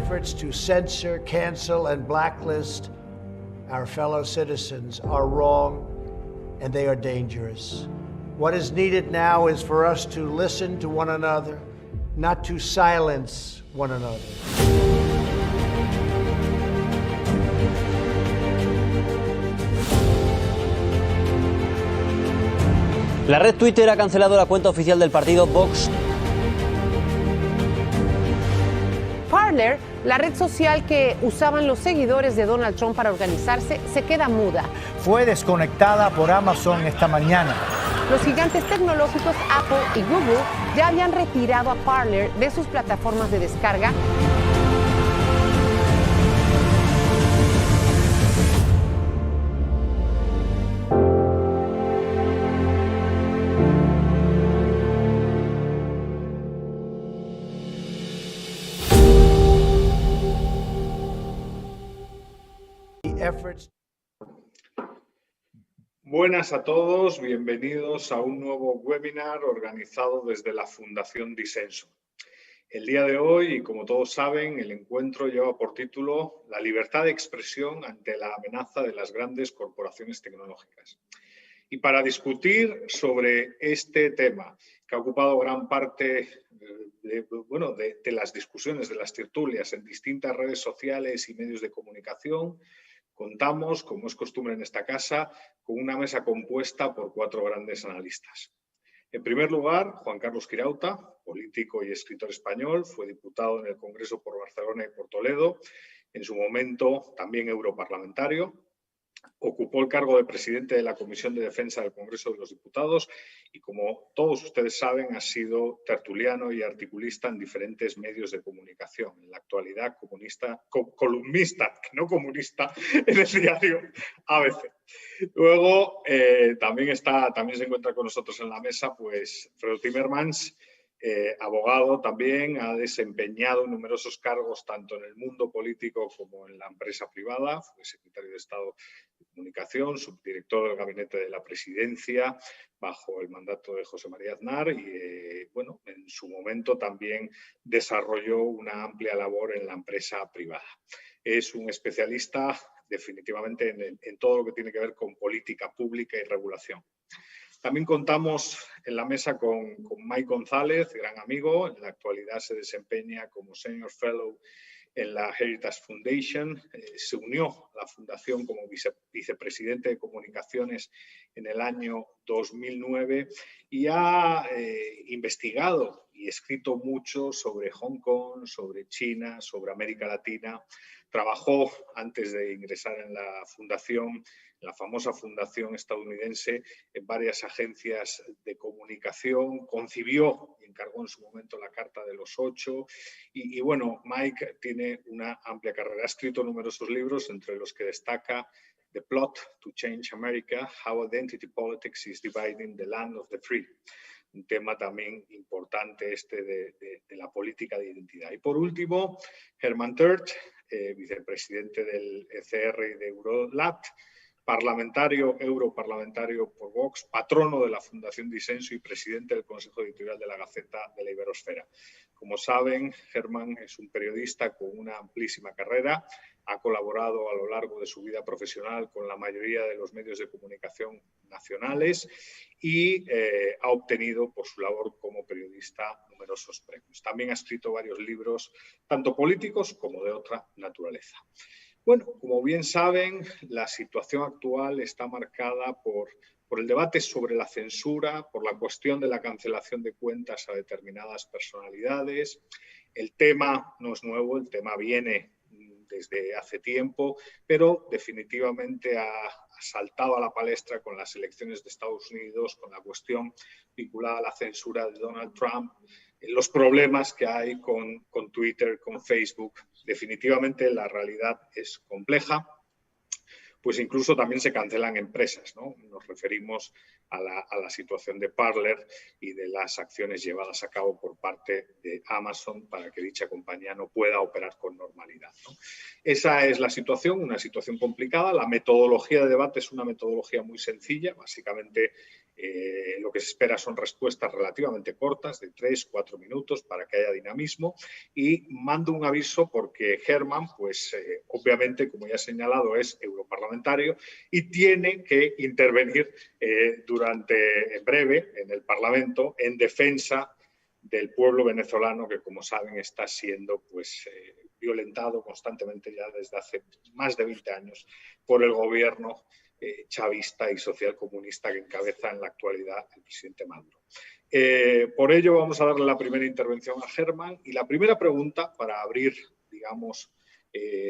efforts to censor, cancel, and blacklist our fellow citizens are wrong and they are dangerous. What is needed now is for us to listen to one another, not to silence one another. La red Twitter ha cancelado la cuenta oficial del partido Vox. Parler, la red social que usaban los seguidores de Donald Trump para organizarse, se queda muda. Fue desconectada por Amazon esta mañana. Los gigantes tecnológicos Apple y Google ya habían retirado a Parler de sus plataformas de descarga. Buenas a todos, bienvenidos a un nuevo webinar organizado desde la Fundación Disenso. El día de hoy, y como todos saben, el encuentro lleva por título La libertad de expresión ante la amenaza de las grandes corporaciones tecnológicas. Y para discutir sobre este tema, que ha ocupado gran parte de las discusiones, de las tertulias en distintas redes sociales y medios de comunicación, contamos, como es costumbre en esta casa, con una mesa compuesta por 4 grandes analistas. En primer lugar, Juan Carlos Quirauta, político y escritor español, fue diputado en el Congreso por Barcelona y por Toledo, en su momento también europarlamentario. Ocupó el cargo de presidente de la Comisión de Defensa del Congreso de los Diputados y, como todos ustedes saben, ha sido tertuliano y articulista en diferentes medios de comunicación. En la actualidad, columnista, que no comunista, en el diario ABC. Luego, también se encuentra con nosotros en la mesa Fredo Timmermans, abogado también, ha desempeñado numerosos cargos tanto en el mundo político como en la empresa privada. Fue secretario de Estado de Comunicación, subdirector del Gabinete de la Presidencia bajo el mandato de José María Aznar y, en su momento también desarrolló una amplia labor en la empresa privada. Es un especialista definitivamente en todo lo que tiene que ver con política pública y regulación. También contamos en la mesa con Mike González, gran amigo. En la actualidad se desempeña como Senior Fellow en la Heritage Foundation. Se unió a la fundación como vicepresidente de comunicaciones en el año 2009 y ha investigado y escrito mucho sobre Hong Kong, sobre China, sobre América Latina. Trabajó antes de ingresar en la fundación, la famosa fundación estadounidense, en varias agencias de comunicación, concibió y encargó en su momento la Carta de los 8 y Mike tiene una amplia carrera, ha escrito numerosos libros, entre los que destaca The Plot to Change America, How Identity Politics is Dividing the Land of the Free. Un tema también importante de la política de identidad. Y por último, Herman Tertsch, vicepresidente del ECR y de Eurolat, europarlamentario por Vox, patrono de la Fundación Disenso y presidente del Consejo Editorial de la Gaceta de la Iberosfera. Como saben, Herman es un periodista con una amplísima carrera, ha colaborado a lo largo de su vida profesional con la mayoría de los medios de comunicación nacionales y ha obtenido por su labor como periodista numerosos premios. También ha escrito varios libros, tanto políticos como de otra naturaleza. Bueno, como bien saben, la situación actual está marcada por el debate sobre la censura, por la cuestión de la cancelación de cuentas a determinadas personalidades. El tema no es nuevo, el tema viene desde hace tiempo, pero definitivamente ha saltado a la palestra con las elecciones de Estados Unidos, con la cuestión vinculada a la censura de Donald Trump, los problemas que hay con Twitter, con Facebook. Definitivamente la realidad es compleja. pues incluso también se cancelan empresas, ¿no? Nos referimos a la situación de Parler y de las acciones llevadas a cabo por parte de Amazon para que dicha compañía no pueda operar con normalidad, ¿no? Esa es la situación, una situación complicada. La metodología de debate es una metodología muy sencilla. Básicamente lo que se espera son respuestas relativamente cortas, de 3-4 minutos, para que haya dinamismo. Y mando un aviso porque Herman, pues obviamente, como ya he señalado, es europarlamentario y tiene que intervenir en breve en el Parlamento en defensa del pueblo venezolano que, como saben, está siendo pues violentado constantemente ya desde hace más de 20 años por el gobierno chavista y socialcomunista que encabeza en la actualidad el presidente Maduro. Por ello vamos a darle la primera intervención a Herman y la primera pregunta para abrir, digamos,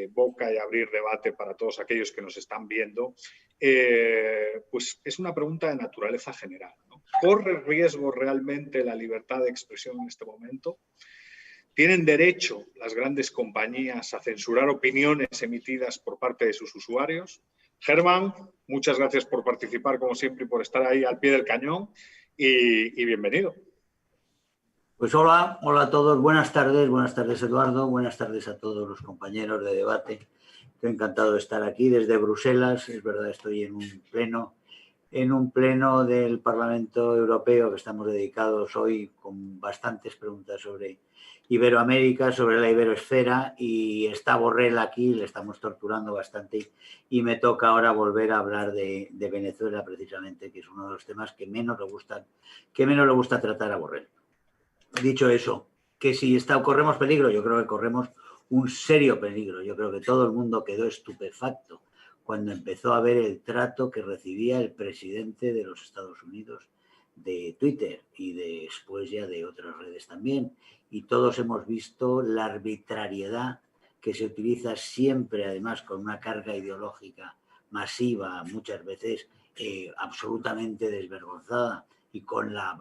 boca y abrir debate para todos aquellos que nos están viendo, pues es una pregunta de naturaleza general, ¿no? ¿Corre riesgo realmente la libertad de expresión en este momento? ¿Tienen derecho las grandes compañías a censurar opiniones emitidas por parte de sus usuarios? Herman, muchas gracias por participar, como siempre, y por estar ahí al pie del cañón. Y bienvenido. Pues hola a todos, buenas tardes Eduardo, buenas tardes a todos los compañeros de debate. Estoy encantado de estar aquí desde Bruselas, es verdad, estoy en un pleno del Parlamento Europeo que estamos dedicados hoy con bastantes preguntas sobre Iberoamérica, sobre la iberoesfera, y está Borrell aquí, le estamos torturando bastante y me toca ahora volver a hablar de Venezuela precisamente, que es uno de los temas que menos le gusta tratar a Borrell. Dicho eso, que si corremos peligro, yo creo que corremos un serio peligro. Yo creo que todo el mundo quedó estupefacto cuando empezó a ver el trato que recibía el presidente de los Estados Unidos de Twitter y después ya de otras redes también. Y todos hemos visto la arbitrariedad que se utiliza siempre, además, con una carga ideológica masiva, muchas veces absolutamente desvergonzada, y con la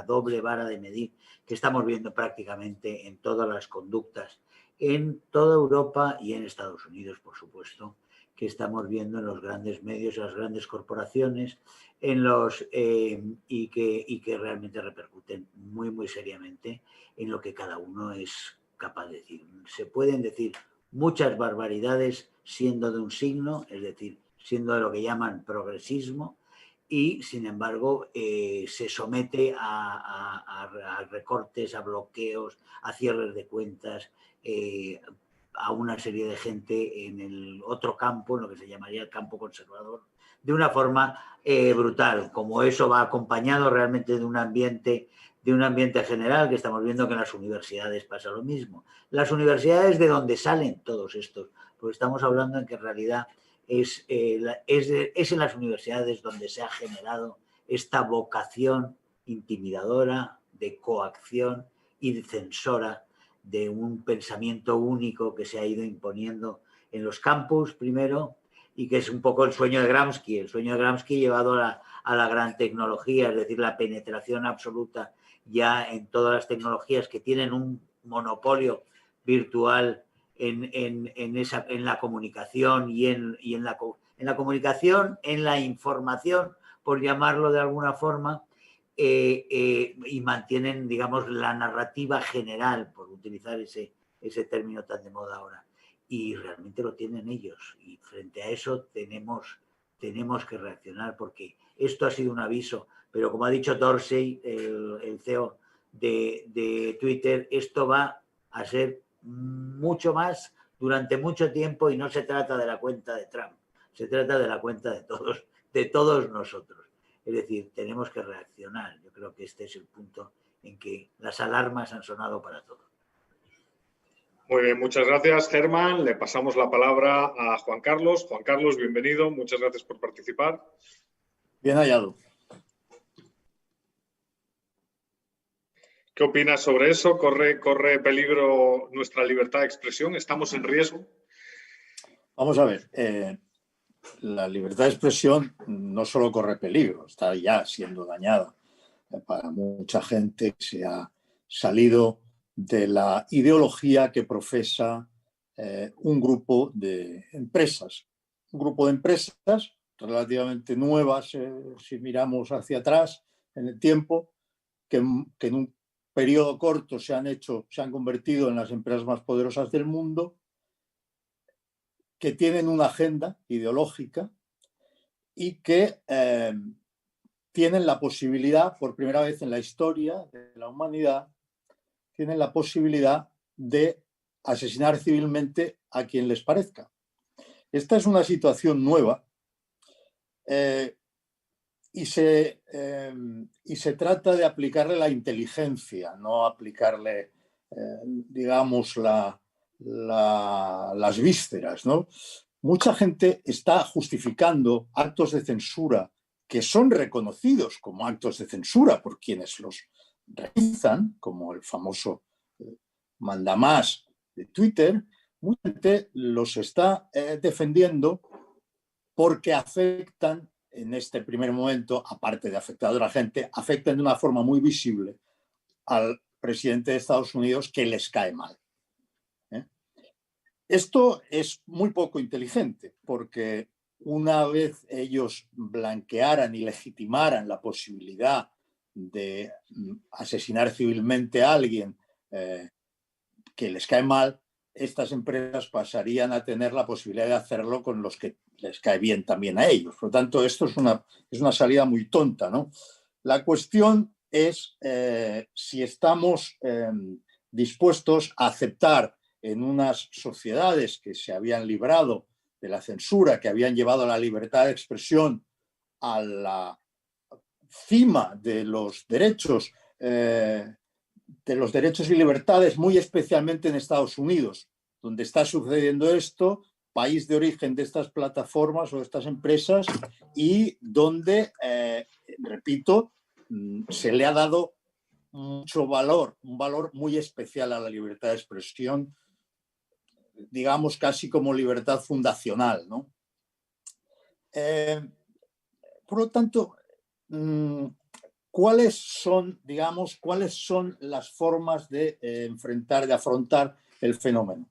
doble vara de medir que estamos viendo prácticamente en todas las conductas, en toda Europa y en Estados Unidos, por supuesto, que estamos viendo en los grandes medios, en las grandes corporaciones, y que realmente repercuten muy, muy seriamente en lo que cada uno es capaz de decir. Se pueden decir muchas barbaridades siendo de un signo, es decir, siendo de lo que llaman progresismo, y sin embargo se somete a recortes, a bloqueos, a cierres de cuentas, a una serie de gente en el otro campo, en lo que se llamaría el campo conservador, de una forma brutal. Como eso va acompañado realmente de un ambiente general, que estamos viendo que en las universidades pasa lo mismo. Las universidades de donde salen todos estos, porque estamos hablando en que en realidad es en las universidades donde se ha generado esta vocación intimidadora, de coacción y de censora de un pensamiento único que se ha ido imponiendo en los campus primero, y que es un poco el sueño de Gramsci llevado a la gran tecnología, es decir, la penetración absoluta ya en todas las tecnologías que tienen un monopolio virtual en la comunicación y en la comunicación, en la información, por llamarlo de alguna forma, y mantienen, digamos, la narrativa general, por utilizar ese término tan de moda ahora. Y realmente lo tienen ellos. Y frente a eso tenemos que reaccionar, porque esto ha sido un aviso. Pero como ha dicho Dorsey, el CEO de Twitter, esto va a ser mucho más durante mucho tiempo, y no se trata de la cuenta de Trump, se trata de la cuenta de todos nosotros. Es decir, tenemos que reaccionar. Yo creo que este es el punto en que las alarmas han sonado para todos. Muy bien, muchas gracias, Herman. Le pasamos la palabra a Juan Carlos. Juan Carlos, bienvenido. Muchas gracias por participar. Bien hallado. ¿Qué opinas sobre eso? ¿Corre peligro nuestra libertad de expresión? ¿Estamos en riesgo? Vamos a ver. La libertad de expresión no solo corre peligro, está ya siendo dañada para mucha gente que se ha salido de la ideología que profesa un grupo de empresas un grupo de empresas relativamente nuevas, si miramos hacia atrás en el tiempo, que en un periodo corto se han convertido en las empresas más poderosas del mundo, que tienen una agenda ideológica y que tienen la posibilidad, por primera vez en la historia de la humanidad, tienen la posibilidad de asesinar civilmente a quien les parezca. Esta es una situación nueva y se trata de aplicarle la inteligencia, no aplicarle, digamos, las vísceras, ¿no? Mucha gente está justificando actos de censura que son reconocidos como actos de censura por quienes los realizan, como el famoso mandamás de Twitter. Mucha gente los está defendiendo porque afectan, en este primer momento, aparte de afectar a la gente, afectan de una forma muy visible al presidente de Estados Unidos, que les cae mal. Esto es muy poco inteligente, porque una vez ellos blanquearan y legitimaran la posibilidad de asesinar civilmente a alguien que les cae mal, estas empresas pasarían a tener la posibilidad de hacerlo con los que les cae bien también a ellos. Por lo tanto, esto es una salida muy tonta, ¿no? La cuestión es si estamos dispuestos a aceptar en unas sociedades que se habían librado de la censura, que habían llevado la libertad de expresión a la cima de los derechos y libertades, muy especialmente en Estados Unidos, donde está sucediendo esto, país de origen de estas plataformas o de estas empresas, y donde, repito, se le ha dado mucho valor, un valor muy especial a la libertad de expresión, digamos casi como libertad fundacional, ¿no? Por lo tanto, ¿cuáles son las formas de enfrentar, de afrontar el fenómeno?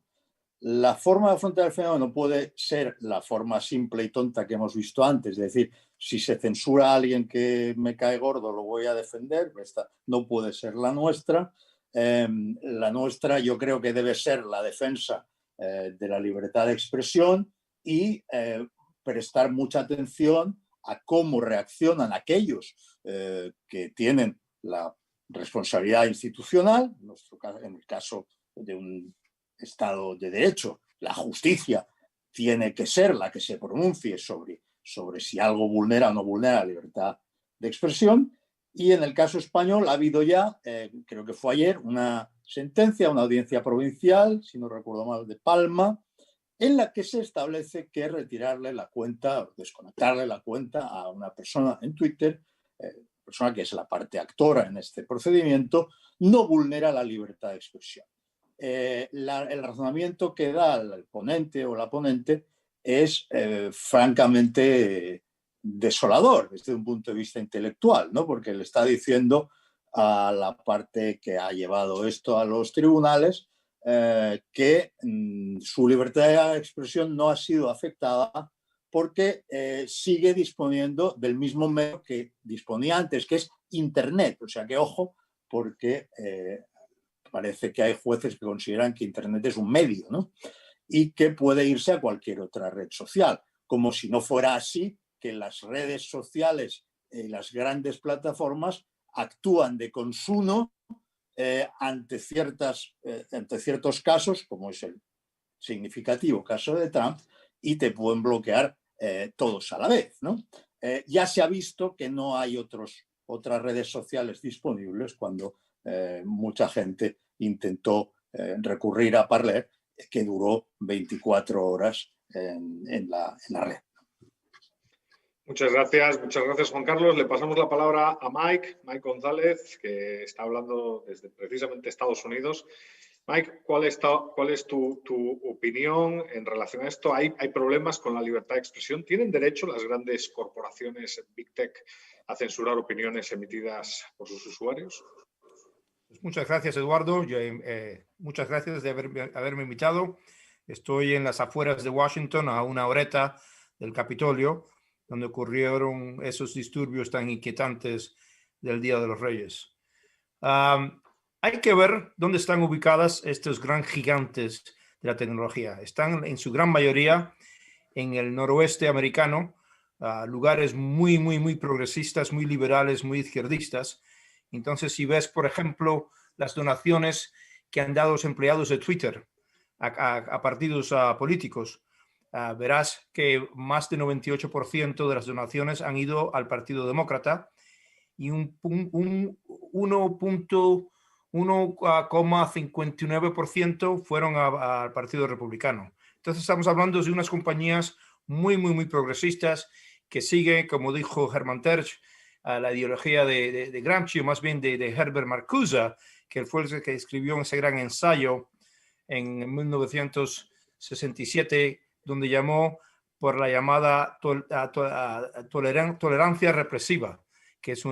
La forma de afrontar el fenómeno puede ser la forma simple y tonta que hemos visto antes, es decir, si se censura a alguien que me cae gordo, lo voy a defender. Esta no puede ser la nuestra. La nuestra, yo creo que debe ser la defensa de la libertad de expresión y prestar mucha atención a cómo reaccionan aquellos que tienen la responsabilidad institucional, en el caso de un Estado de Derecho. La justicia tiene que ser la que se pronuncie sobre si algo vulnera o no vulnera la libertad de expresión. Y en el caso español ha habido ya, creo que fue ayer, una sentencia, una audiencia provincial, si no recuerdo mal, de Palma, en la que se establece que retirarle la cuenta, desconectarle la cuenta a una persona en Twitter, persona que es la parte actora en este procedimiento, no vulnera la libertad de expresión. El razonamiento que da el ponente o la ponente es francamente desolador desde un punto de vista intelectual, ¿no? Porque le está diciendo a la parte que ha llevado esto a los tribunales que su libertad de expresión no ha sido afectada porque sigue disponiendo del mismo medio que disponía antes, que es Internet. O sea que ojo, porque parece que hay jueces que consideran que Internet es un medio, ¿no? Y que puede irse a cualquier otra red social, como si no fuera así, que las redes sociales y las grandes plataformas actúan de consumo ante ciertos casos, como es el significativo caso de Trump, y te pueden bloquear todos a la vez, ¿no? Ya se ha visto que no hay otras redes sociales disponibles cuando mucha gente intentó recurrir a Parler, que duró 24 horas en la red. Muchas gracias Juan Carlos. Le pasamos la palabra a Mike González, que está hablando desde precisamente Estados Unidos. Mike, ¿cuál es tu opinión en relación a esto? ¿Hay problemas con la libertad de expresión? ¿Tienen derecho las grandes corporaciones Big Tech a censurar opiniones emitidas por sus usuarios? Muchas gracias, Eduardo. Muchas gracias de haberme invitado. Estoy en las afueras de Washington, a una horita del Capitolio, donde ocurrieron esos disturbios tan inquietantes del Día de los Reyes. Hay que ver dónde están ubicadas estos gran gigantes de la tecnología. Están en su gran mayoría en el noroeste americano, lugares muy progresistas, muy liberales, muy izquierdistas. Entonces, si ves, por ejemplo, las donaciones que han dado los empleados de Twitter a partidos políticos, verás que más del 98% de las donaciones han ido al Partido Demócrata y un 1,59% fueron al Partido Republicano. Entonces estamos hablando de unas compañías muy progresistas que siguen, como dijo Hermann Tertsch, la ideología de Gramsci, o más bien de Herbert Marcuse, que fue el que escribió ese gran ensayo en 1967, donde llamó por la llamada tolerancia represiva, que es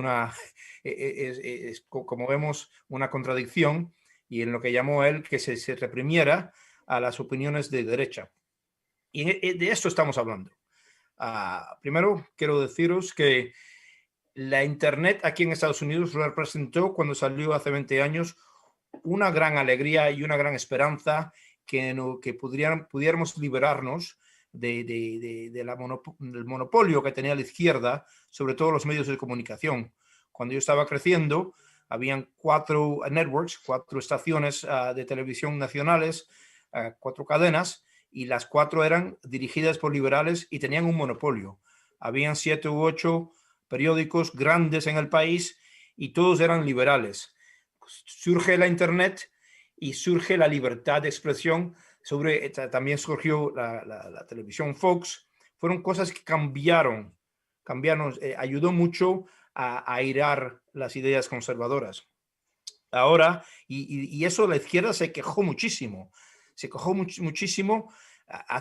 como vemos, una contradicción, y en lo que llamó él que se reprimiera a las opiniones de derecha. Y de esto estamos hablando. Primero, quiero deciros que la Internet aquí en Estados Unidos representó, cuando salió hace 20 años, una gran alegría y una gran esperanza que pudiéramos liberarnos del monopolio que tenía la izquierda sobre todos los medios de comunicación. Cuando yo estaba creciendo, habían 4 networks, 4 estaciones de televisión nacionales, 4 cadenas, y las 4 eran dirigidas por liberales y tenían un monopolio. Habían 7 u 8 periódicos grandes en el país y todos eran liberales. Surge la Internet y surge la libertad de expresión. También surgió la televisión Fox. Fueron cosas que cambiaron, ayudó mucho a airar las ideas conservadoras. Ahora, y eso la izquierda se quejó muchísimo. Muchísimo.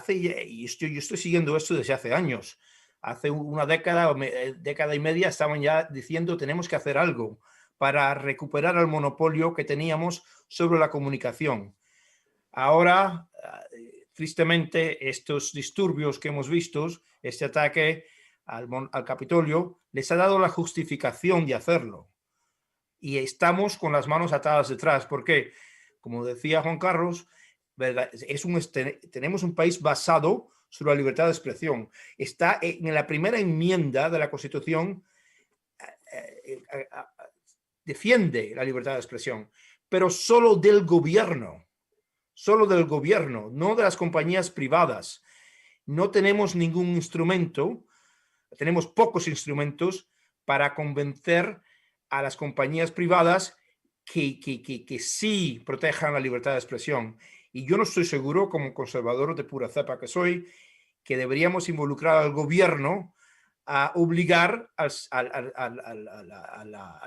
Y yo estoy siguiendo esto desde hace años. Hace una década y media estaban ya diciendo tenemos que hacer algo para recuperar el monopolio que teníamos sobre la comunicación. Ahora, tristemente, estos disturbios que hemos visto, este ataque al Capitolio, les ha dado la justificación de hacerlo. Y estamos con las manos atadas detrás, porque, como decía Juan Carlos, ¿verdad? Tenemos un país basado sobre la libertad de expresión. Está en la primera enmienda de la Constitución, defiende la libertad de expresión, pero solo del gobierno, no de las compañías privadas. No tenemos ningún instrumento, tenemos pocos instrumentos para convencer a las compañías privadas que sí protejan la libertad de expresión. Y yo no estoy seguro, como conservador de pura cepa que soy, que deberíamos involucrar al gobierno a obligar al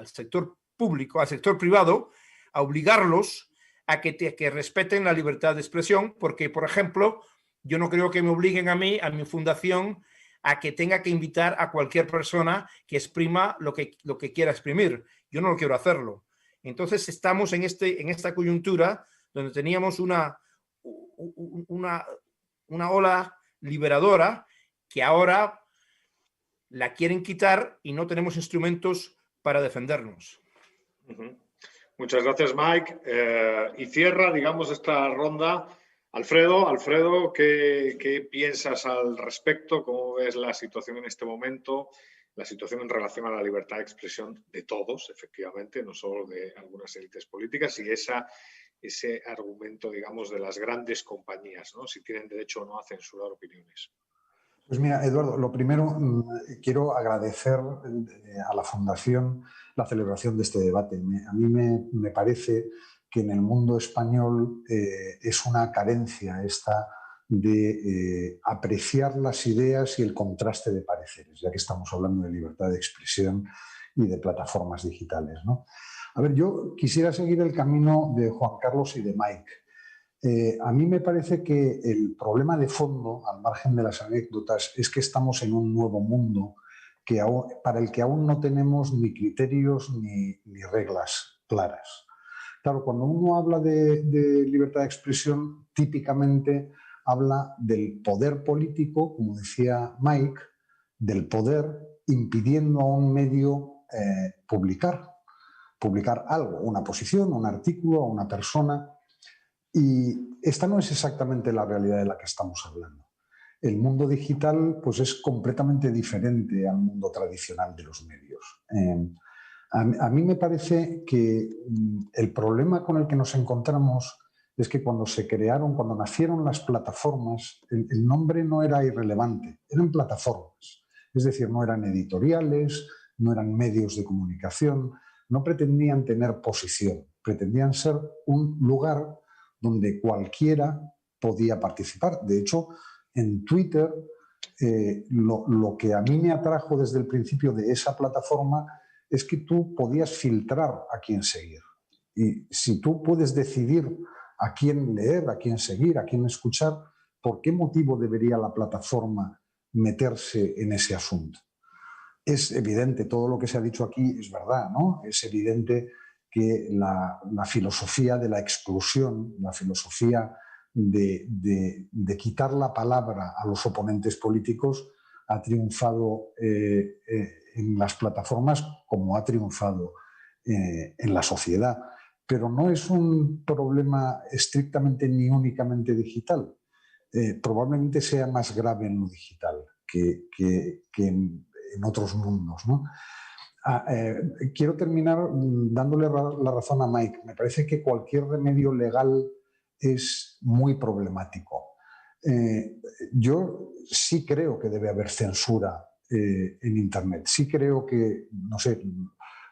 sector público, al sector privado, a obligarlos a que respeten la libertad de expresión, porque, por ejemplo, yo no creo que me obliguen a mí, a mi fundación, a que tenga que invitar a cualquier persona que exprima lo que quiera exprimir. Yo no lo quiero hacerlo. Entonces estamos en esta coyuntura donde teníamos una ola liberadora que ahora la quieren quitar y no tenemos instrumentos para defendernos. Muchas gracias, Mike. Y cierra, digamos, esta ronda Alfredo, ¿qué piensas al respecto? ¿Cómo ves la situación en este momento? La situación en relación a la libertad de expresión de todos, efectivamente, no solo de algunas élites políticas, y ese argumento, digamos, de las grandes compañías, ¿no? Si tienen derecho o no a censurar opiniones. Pues mira, Eduardo, lo primero, quiero agradecer a la Fundación la celebración de este debate. A mí me parece que en el mundo español es una carencia esta de apreciar las ideas y el contraste de pareceres, ya que estamos hablando de libertad de expresión y de plataformas digitales, ¿no? A ver, yo quisiera seguir el camino de Juan Carlos y de Mike. A mí me parece que el problema de fondo, al margen de las anécdotas, es que estamos en un nuevo mundo para el que aún no tenemos ni criterios ni reglas claras. Claro, cuando uno habla de libertad de expresión, típicamente habla del poder político, como decía Mike, del poder impidiendo a un medio publicar algo, una posición, un artículo, a una persona. Y esta no es exactamente la realidad de la que estamos hablando. El mundo digital pues, es completamente diferente al mundo tradicional de los medios. A mí me parece que el problema con el que nos encontramos es que cuando nacieron las plataformas, el nombre no era irrelevante, eran plataformas. Es decir, no eran editoriales, no eran medios de comunicación, no pretendían tener posición, pretendían ser un lugar donde cualquiera podía participar. De hecho, en Twitter, lo que a mí me atrajo desde el principio de esa plataforma es que tú podías filtrar a quién seguir. Y si tú puedes decidir a quién leer, a quién seguir, a quién escuchar, ¿por qué motivo debería la plataforma meterse en ese asunto? Es evidente, todo lo que se ha dicho aquí es verdad, ¿no? Es evidente que la filosofía de la exclusión, la filosofía de quitar la palabra a los oponentes políticos ha triunfado en las plataformas como ha triunfado en la sociedad. Pero no es un problema estrictamente ni únicamente digital. Probablemente sea más grave en lo digital que en otros mundos, ¿no? Quiero terminar dándole la razón a Mike. Me parece que cualquier remedio legal es muy problemático. Yo sí creo que debe haber censura en Internet. Sí creo que, no sé,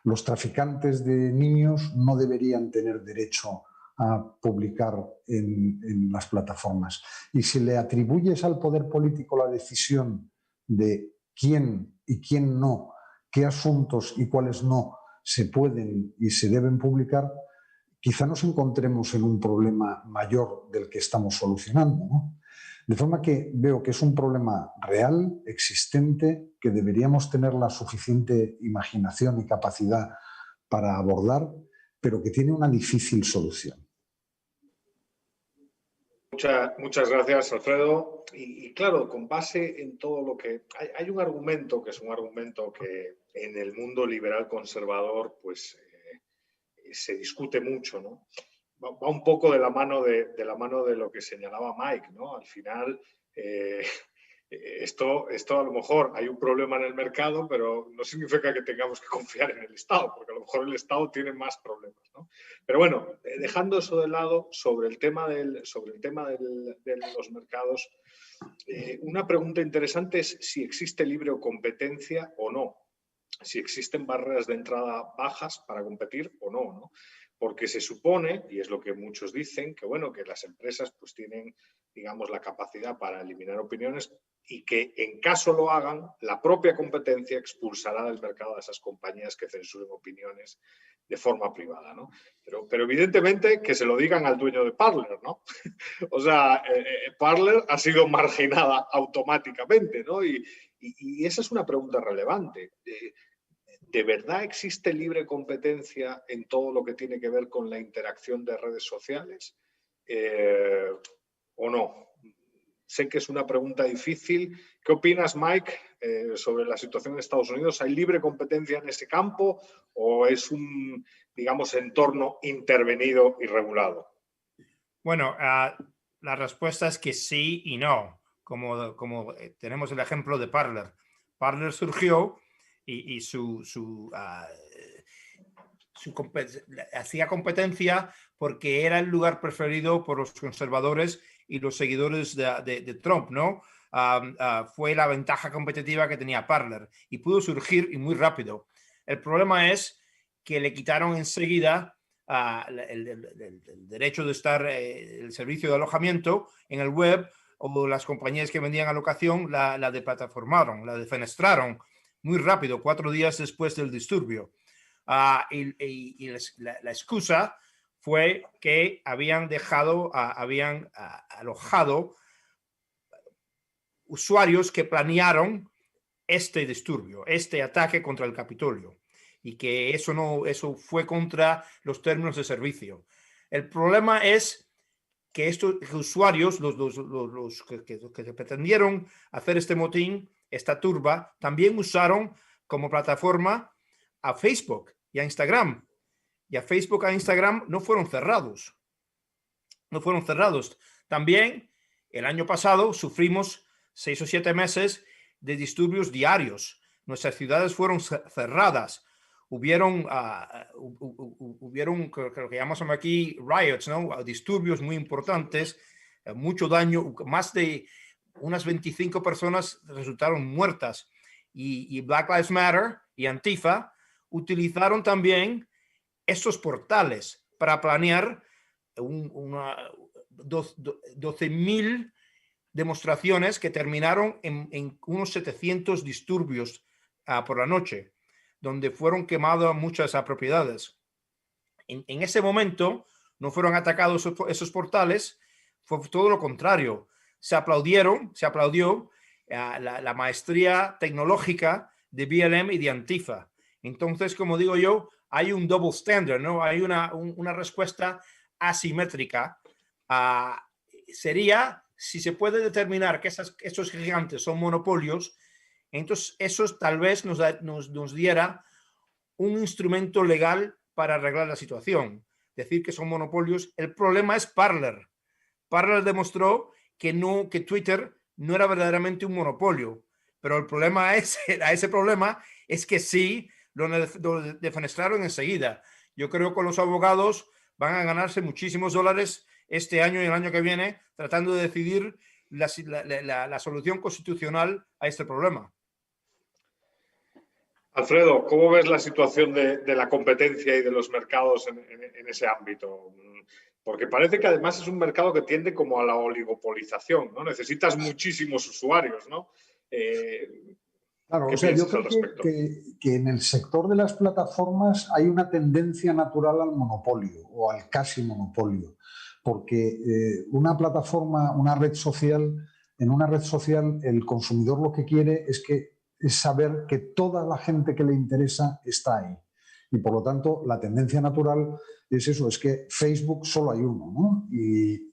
los traficantes de niños no deberían tener derecho a publicar en las plataformas. Y si le atribuyes al poder político la decisión de quién y quién no, qué asuntos y cuáles no se pueden y se deben publicar, quizá nos encontremos en un problema mayor del que estamos solucionando, ¿no? De forma que veo que es un problema real, existente, que deberíamos tener la suficiente imaginación y capacidad para abordar, pero que tiene una difícil solución. Muchas gracias, Alfredo. Y claro, con base en todo lo que... Hay un argumento que es un argumento que en el mundo liberal conservador pues se discute mucho, ¿no? Va un poco de la mano de lo que señalaba Mike, ¿no? Al final, esto a lo mejor hay un problema en el mercado, pero no significa que tengamos que confiar en el Estado, porque a lo mejor el Estado tiene más problemas, ¿no? Pero bueno, dejando eso de lado, sobre el tema de los mercados, una pregunta interesante es si existe libre competencia o no, si existen barreras de entrada bajas para competir o no, ¿no? Porque se supone, y es lo que muchos dicen, que bueno, que las empresas pues tienen, digamos, la capacidad para eliminar opiniones y que en caso lo hagan, la propia competencia expulsará del mercado a esas compañías que censuren opiniones de forma privada, ¿no? Pero evidentemente que se lo digan al dueño de Parler, ¿no? O sea, Parler ha sido marginada automáticamente, ¿no? Y esa es una pregunta relevante. ¿De verdad existe libre competencia en todo lo que tiene que ver con la interacción de redes sociales? ¿O no? Sé que es una pregunta difícil. ¿Qué opinas, Mike, sobre la situación en Estados Unidos? ¿Hay libre competencia en ese campo o es un, digamos, entorno intervenido y regulado? Bueno, la respuesta es que sí y no. Como tenemos el ejemplo de Parler. Parler surgió y hacía competencia porque era el lugar preferido por los conservadores y los seguidores de Trump, ¿no? Fue la ventaja competitiva que tenía Parler y pudo surgir y muy rápido. El problema es que le quitaron enseguida el derecho de estar, el servicio de alojamiento en el web, o las compañías que vendían alocación la deplataformaron, la defenestraron muy rápido, 4 días después del disturbio. Y la excusa fue que habían alojado usuarios que planearon este disturbio, este ataque contra el Capitolio, y que eso fue contra los términos de servicio. El problema es que estos usuarios, los que pretendieron hacer este motín, esta turba, también usaron como plataforma a Facebook y a Instagram. Y a Facebook e Instagram no fueron cerrados. No fueron cerrados. También el año pasado sufrimos 6 o 7 meses de disturbios diarios. Nuestras ciudades fueron cerradas. Hubieron creo que llamamos aquí riots, ¿no? Disturbios muy importantes, mucho daño, más de unas 25 personas resultaron muertas. Y Black Lives Matter y Antifa utilizaron también estos portales para planear 12.000 demostraciones que terminaron en unos 700 disturbios por la noche, donde fueron quemadas muchas propiedades. En ese momento no fueron atacados esos portales, fue todo lo contrario. Se aplaudió la maestría tecnológica de BLM y de Antifa. Entonces, como digo yo, hay un double standard, ¿no? Hay una respuesta asimétrica. Sería, si se puede determinar que estos gigantes son monopolios, entonces eso tal vez nos diera un instrumento legal para arreglar la situación. Decir que son monopolios. El problema es Parler. Parler demostró que Twitter no era verdaderamente un monopolio, pero el problema es que sí lo defenestraron enseguida. Yo creo que los abogados van a ganarse muchísimos dólares este año y el año que viene tratando de decidir la solución constitucional a este problema. Alfredo, ¿cómo ves la situación de la competencia y de los mercados en ese ámbito? Porque parece que además es un mercado que tiende como a la oligopolización, ¿no? Necesitas muchísimos usuarios, ¿no? Claro, o sea, yo creo que en el sector de las plataformas hay una tendencia natural al monopolio o al casi monopolio, porque una plataforma, una red social, en una red social el consumidor lo que quiere es saber que toda la gente que le interesa está ahí. Y por lo tanto, la tendencia natural es eso, es que Facebook solo hay uno, ¿no? Y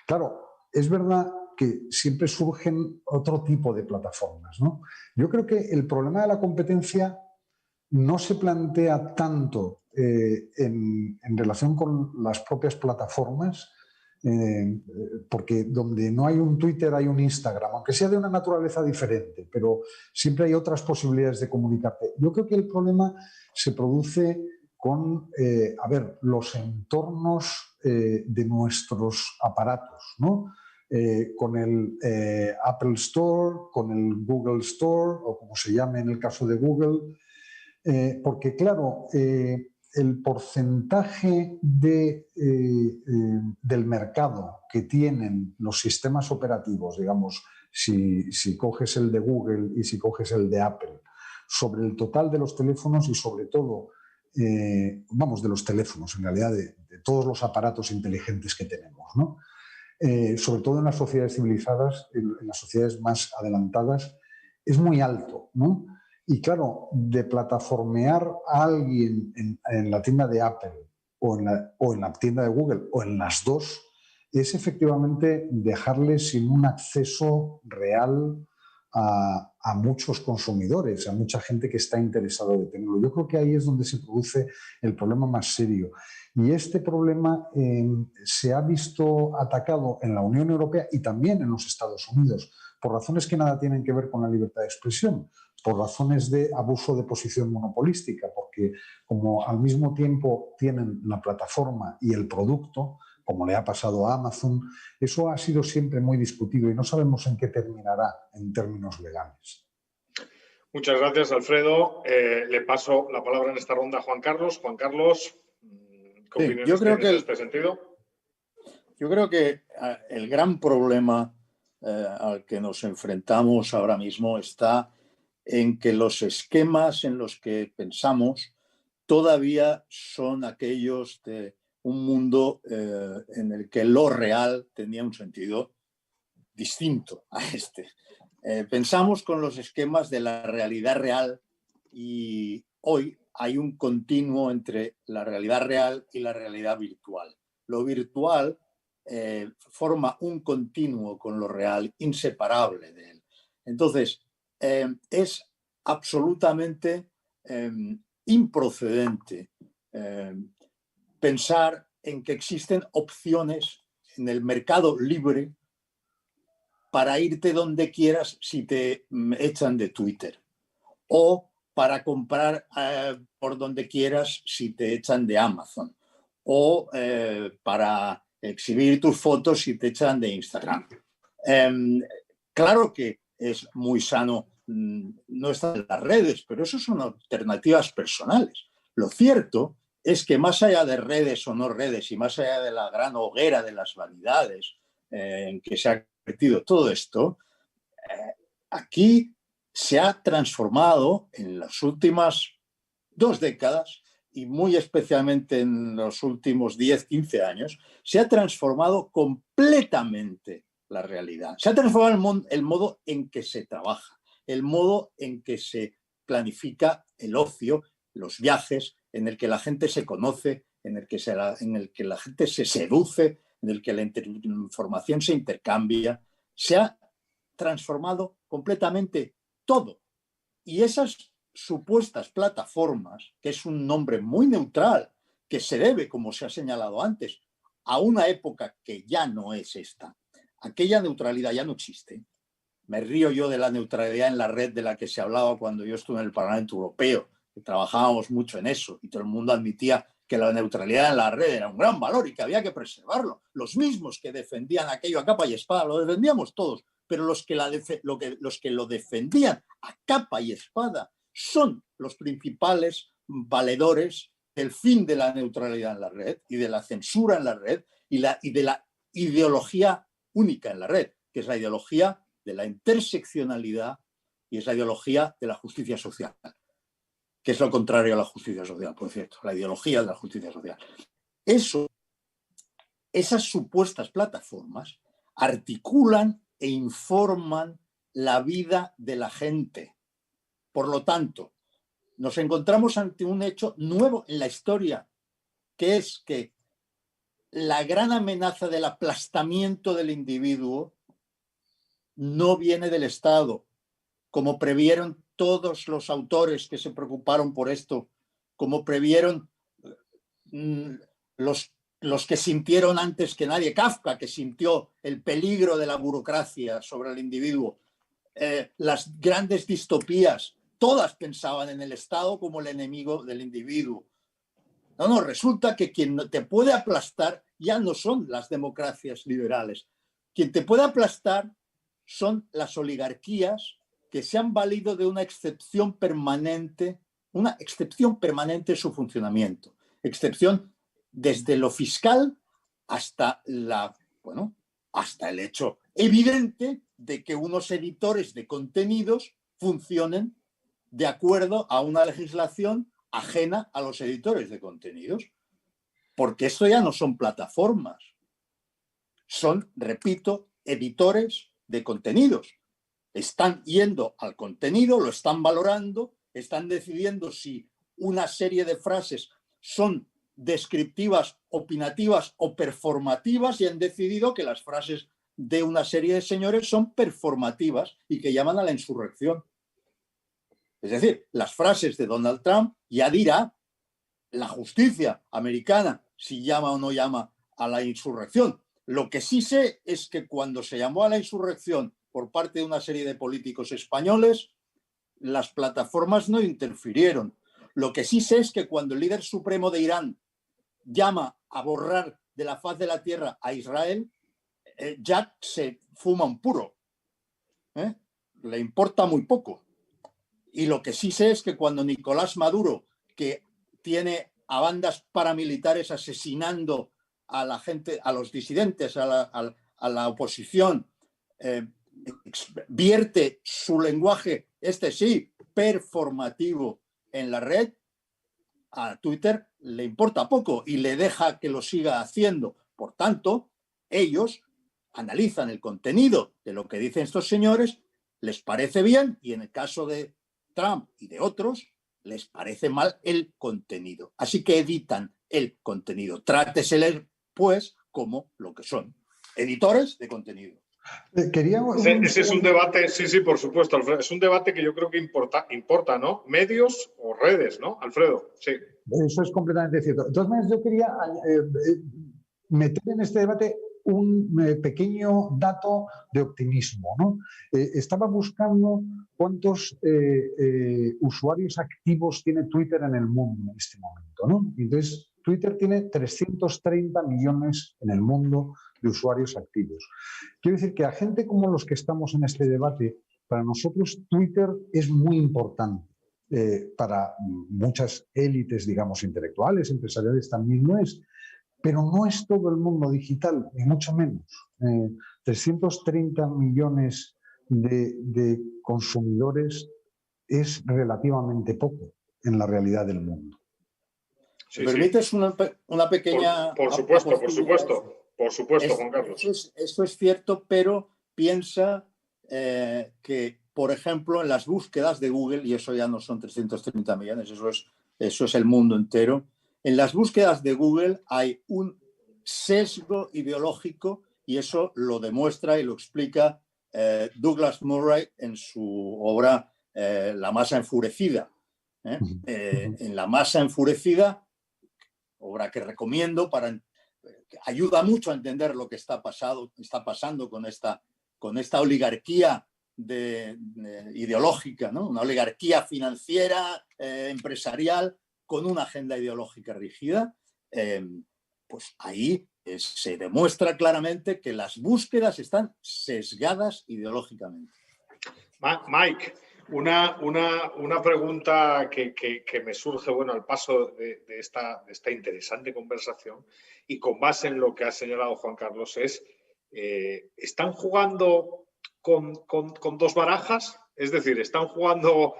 claro, es verdad que siempre surgen otro tipo de plataformas, ¿no? Yo creo que el problema de la competencia no se plantea tanto en relación con las propias plataformas, porque donde no hay un Twitter hay un Instagram, aunque sea de una naturaleza diferente, pero siempre hay otras posibilidades de comunicarte. Yo creo que el problema se produce con, los entornos de nuestros aparatos, ¿no? Con el Apple Store, con el Google Store, o como se llame en el caso de Google, porque claro, el porcentaje del mercado que tienen los sistemas operativos, digamos, si coges el de Google y si coges el de Apple, sobre el total de los teléfonos y sobre todo, de los teléfonos, en realidad, de todos los aparatos inteligentes que tenemos, ¿no? Sobre todo en las sociedades civilizadas, en las sociedades más adelantadas, es muy alto, ¿no? Y claro, de plataformear a alguien en la tienda de Apple o en la tienda de Google o en las dos, es efectivamente dejarle sin un acceso real a muchos consumidores, a mucha gente que está interesada en tenerlo. Yo creo que ahí es donde se produce el problema más serio. Y este problema se ha visto atacado en la Unión Europea y también en los Estados Unidos, por razones que nada tienen que ver con la libertad de expresión, por razones de abuso de posición monopolística, porque como al mismo tiempo tienen la plataforma y el producto, como le ha pasado a Amazon, eso ha sido siempre muy discutido y no sabemos en qué terminará en términos legales. Muchas gracias, Alfredo. Le paso la palabra en esta ronda a Juan Carlos. Juan Carlos, ¿qué opiniones tienes en este sentido? Yo creo que el gran problema al que nos enfrentamos ahora mismo está en que los esquemas en los que pensamos todavía son aquellos de un mundo en el que lo real tenía un sentido distinto a este. Pensamos con los esquemas de la realidad real y hoy hay un continuo entre la realidad real y la realidad virtual. Lo virtual forma un continuo con lo real, inseparable de él. Entonces, es absolutamente improcedente pensar en que existen opciones en el mercado libre para irte donde quieras si te echan de Twitter, o para comprar por donde quieras si te echan de Amazon, o para exhibir tus fotos si te echan de Instagram. Claro que es muy sano no estar en las redes, pero eso son alternativas personales. Lo cierto es que más allá de redes o no redes y más allá de la gran hoguera de las vanidades en que se ha convertido todo esto, aquí se ha transformado en las últimas 2 décadas y muy especialmente en los últimos 10, 15 años, se ha transformado completamente la realidad. Se ha transformado el modo en que se trabaja, el modo en que se planifica el ocio, los viajes, en el que la gente se conoce, en el que la gente se seduce, en el que la información se intercambia. Se ha transformado completamente todo. Y esas supuestas plataformas, que es un nombre muy neutral, que se debe, como se ha señalado antes, a una época que ya no es esta. Aquella neutralidad ya no existe. Me río yo de la neutralidad en la red de la que se hablaba cuando yo estuve en el Parlamento Europeo, que trabajábamos mucho en eso y todo el mundo admitía que la neutralidad en la red era un gran valor y que había que preservarlo. Los mismos que defendían aquello a capa y espada, lo defendíamos todos, pero los que lo defendían a capa y espada son los principales valedores del fin de la neutralidad en la red y de la censura en la red y de la ideología única en la red, que es la ideología de la interseccionalidad y es la ideología de la justicia social, que es lo contrario a la justicia social, por cierto, la ideología de la justicia social. Esas supuestas plataformas articulan e informan la vida de la gente. Por lo tanto, nos encontramos ante un hecho nuevo en la historia, que es que la gran amenaza del aplastamiento del individuo no viene del Estado, como previeron todos los autores que se preocuparon por esto, como previeron los que sintieron antes que nadie, Kafka, que sintió el peligro de la burocracia sobre el individuo. Las grandes distopías, todas pensaban en el Estado como el enemigo del individuo. No, resulta que quien te puede aplastar ya no son las democracias liberales. Quien te puede aplastar son las oligarquías que se han valido de una excepción permanente en su funcionamiento. Excepción desde lo fiscal hasta el hecho evidente de que unos editores de contenidos funcionen de acuerdo a una legislación ajena a los editores de contenidos. Porque esto ya no son plataformas, son, repito, editores de contenidos. Están yendo al contenido, lo están valorando, están decidiendo si una serie de frases son descriptivas, opinativas o performativas y han decidido que las frases de una serie de señores son performativas y que llaman a la insurrección. Es decir, las frases de Donald Trump ya dirá la justicia americana si llama o no llama a la insurrección. Lo que sí sé es que cuando se llamó a la insurrección por parte de una serie de políticos españoles, las plataformas no interfirieron. Lo que sí sé es que cuando el líder supremo de Irán llama a borrar de la faz de la tierra a Israel, Jack se fuma un puro. Le importa muy poco. Y lo que sí sé es que cuando Nicolás Maduro, que tiene a bandas paramilitares asesinando a la gente, a los disidentes, a la oposición, vierte su lenguaje, performativo en la red, a Twitter le importa poco y le deja que lo siga haciendo. Por tanto, ellos analizan el contenido de lo que dicen estos señores, les parece bien y en el caso de Trump y de otros, les parece mal el contenido. Así que editan el contenido. Tráteseles, pues, como lo que son. editores de contenido. Quería Ese es un debate, sí, por supuesto, Alfredo. Es un debate que yo creo que importa, ¿no? Medios o redes, ¿no, Alfredo? Sí. Eso es completamente cierto. De todas maneras, yo quería meter en este debate un pequeño dato de optimismo, ¿no? Estaba buscando cuántos usuarios activos tiene Twitter en el mundo en este momento, ¿no? Entonces, Twitter tiene 330 millones en el mundo de usuarios activos. Quiero decir que a gente como los que estamos en este debate, para nosotros Twitter es muy importante. Para muchas élites, digamos, intelectuales, empresariales también lo es, pero no es todo el mundo digital, ni mucho menos. 330 millones de consumidores es relativamente poco en la realidad del mundo. ¿Me permites una pequeña... Por supuesto, Juan Carlos. Eso es cierto, pero piensa que, por ejemplo, en las búsquedas de Google, y eso ya no son 330 millones, eso es el mundo entero, en las búsquedas de Google hay un sesgo ideológico y eso lo demuestra y lo explica Douglas Murray en su obra La masa enfurecida. En La masa enfurecida, obra que recomiendo que ayuda mucho a entender lo que está pasando con esta oligarquía ideológica, ¿no? Una oligarquía financiera, empresarial, con una agenda ideológica rígida, pues ahí se demuestra claramente que las búsquedas están sesgadas ideológicamente. Mike, una pregunta que me surge, bueno, al paso de esta interesante conversación y con base en lo que ha señalado Juan Carlos es, ¿están jugando con dos barajas? Es decir, ¿están jugando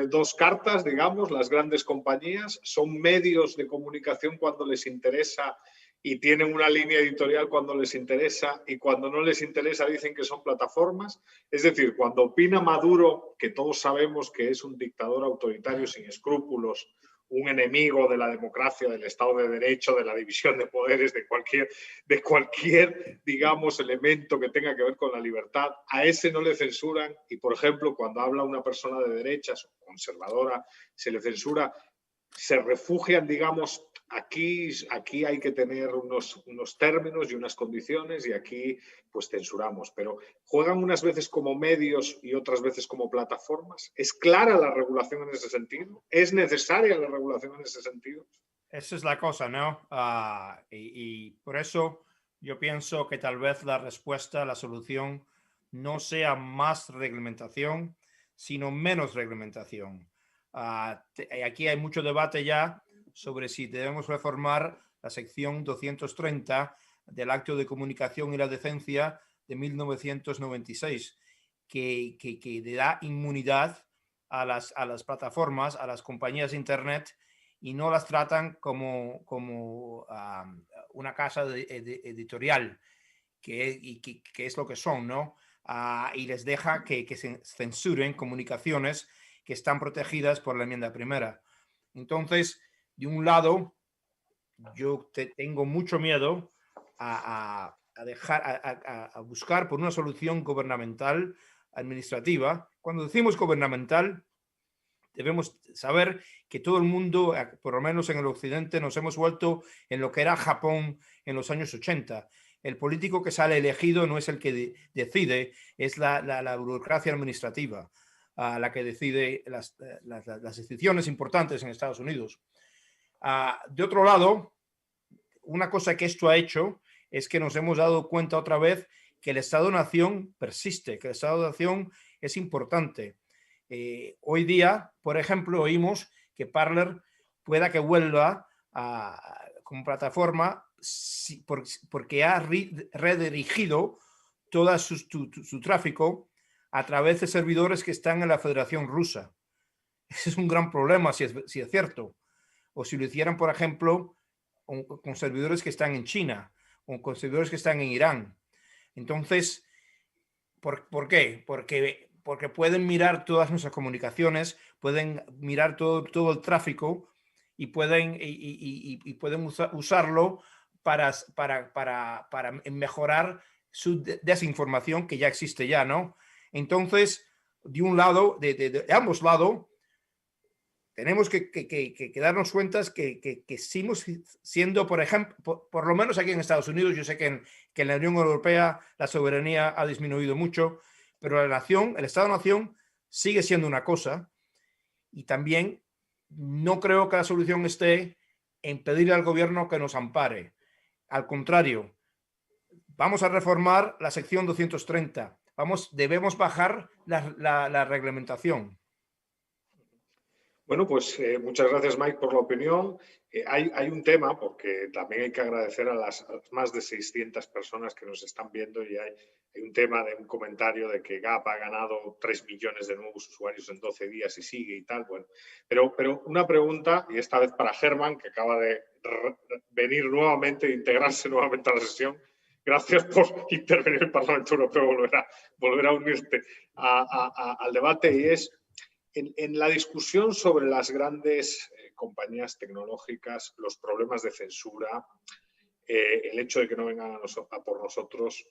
dos cartas, digamos, las grandes compañías? ¿Son medios de comunicación cuando les interesa y tienen una línea editorial cuando les interesa y cuando no les interesa dicen que son plataformas? Es decir, cuando opina Maduro, que todos sabemos que es un dictador autoritario sin escrúpulos, un enemigo de la democracia, del Estado de Derecho, de la división de poderes, de cualquier, digamos, elemento que tenga que ver con la libertad, a ese no le censuran y, por ejemplo, cuando habla una persona de derechas o conservadora, se le censura, se refugian, digamos, aquí hay que tener unos términos y unas condiciones y aquí pues censuramos, pero juegan unas veces como medios y otras veces como plataformas. ¿Es clara la regulación en ese sentido? ¿Es necesaria la regulación en ese sentido? Esa es la cosa, ¿no? Y por eso yo pienso que tal vez la respuesta, la solución no sea más reglamentación, sino menos reglamentación. Aquí hay mucho debate ya sobre si debemos reformar la sección 230 del Acto de Comunicación y la Decencia de 1996, que le da inmunidad a las plataformas, a las compañías de Internet, y no las tratan como una casa editorial, que es lo que son, ¿no? Y les deja que se censuren comunicaciones que están protegidas por la enmienda primera. Entonces, de un lado, yo tengo mucho miedo a buscar por una solución gubernamental administrativa. Cuando decimos gubernamental, debemos saber que todo el mundo, por lo menos en el occidente, nos hemos vuelto en lo que era Japón en los años 80. El político que sale elegido no es el que decide, es la burocracia administrativa la que decide las decisiones importantes en Estados Unidos. De otro lado, una cosa que esto ha hecho es que nos hemos dado cuenta otra vez que el Estado-Nación persiste, que el Estado-Nación es importante. Hoy día, por ejemplo, oímos que Parler pueda que vuelva como plataforma porque ha redirigido todo su tráfico a través de servidores que están en la Federación Rusa. Ese es un gran problema, si es cierto. O si lo hicieran, por ejemplo, con servidores que están en China o con servidores que están en Irán. Entonces, ¿por qué? Porque pueden mirar todas nuestras comunicaciones, pueden mirar todo el tráfico y pueden usarlo para mejorar su desinformación que ya existe ya, ¿no? Entonces, de un lado, de ambos lados, tenemos que darnos cuenta que seguimos siendo, por ejemplo, por lo menos aquí en Estados Unidos, yo sé que en la Unión Europea la soberanía ha disminuido mucho, pero la nación, el Estado-nación sigue siendo una cosa, y también no creo que la solución esté en pedirle al gobierno que nos ampare. Al contrario, vamos a reformar la sección 230. Debemos bajar la reglamentación. Bueno, pues muchas gracias, Mike, por la opinión. Hay un tema, porque también hay que agradecer a las más de 600 personas que nos están viendo, y hay un tema de un comentario de que Gap ha ganado 3 millones de nuevos usuarios en 12 días y sigue y tal. Bueno, pero una pregunta, y esta vez para Germán, que acaba de venir nuevamente, integrarse nuevamente a la sesión. Gracias por intervenir en el Parlamento Europeo, volver a unirte al debate, y es... En la discusión sobre las grandes compañías tecnológicas, los problemas de censura, el hecho de que no vengan a por nosotros,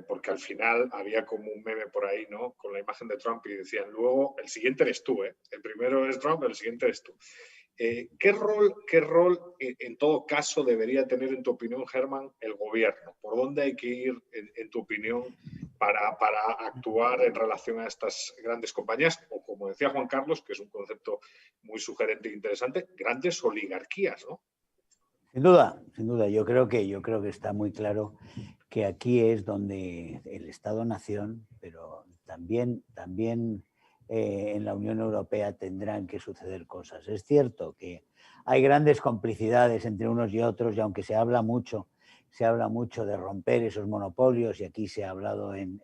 porque al final había como un meme por ahí, ¿no?, con la imagen de Trump, y decían, luego, el siguiente eres tú, ¿eh? El primero es Trump, el siguiente eres tú. ¿Qué rol, en todo caso, debería tener, en tu opinión, Germán, el gobierno? ¿Por dónde hay que ir, en tu opinión, para actuar en relación a estas grandes compañías? O, como decía Juan Carlos, que es un concepto muy sugerente e interesante, grandes oligarquías, ¿no? Sin duda, sin duda. Yo creo que está muy claro que aquí es donde el Estado-nación, pero también en la Unión Europea tendrán que suceder cosas. Es cierto que hay grandes complicidades entre unos y otros, y aunque se habla mucho de romper esos monopolios, y aquí se ha hablado en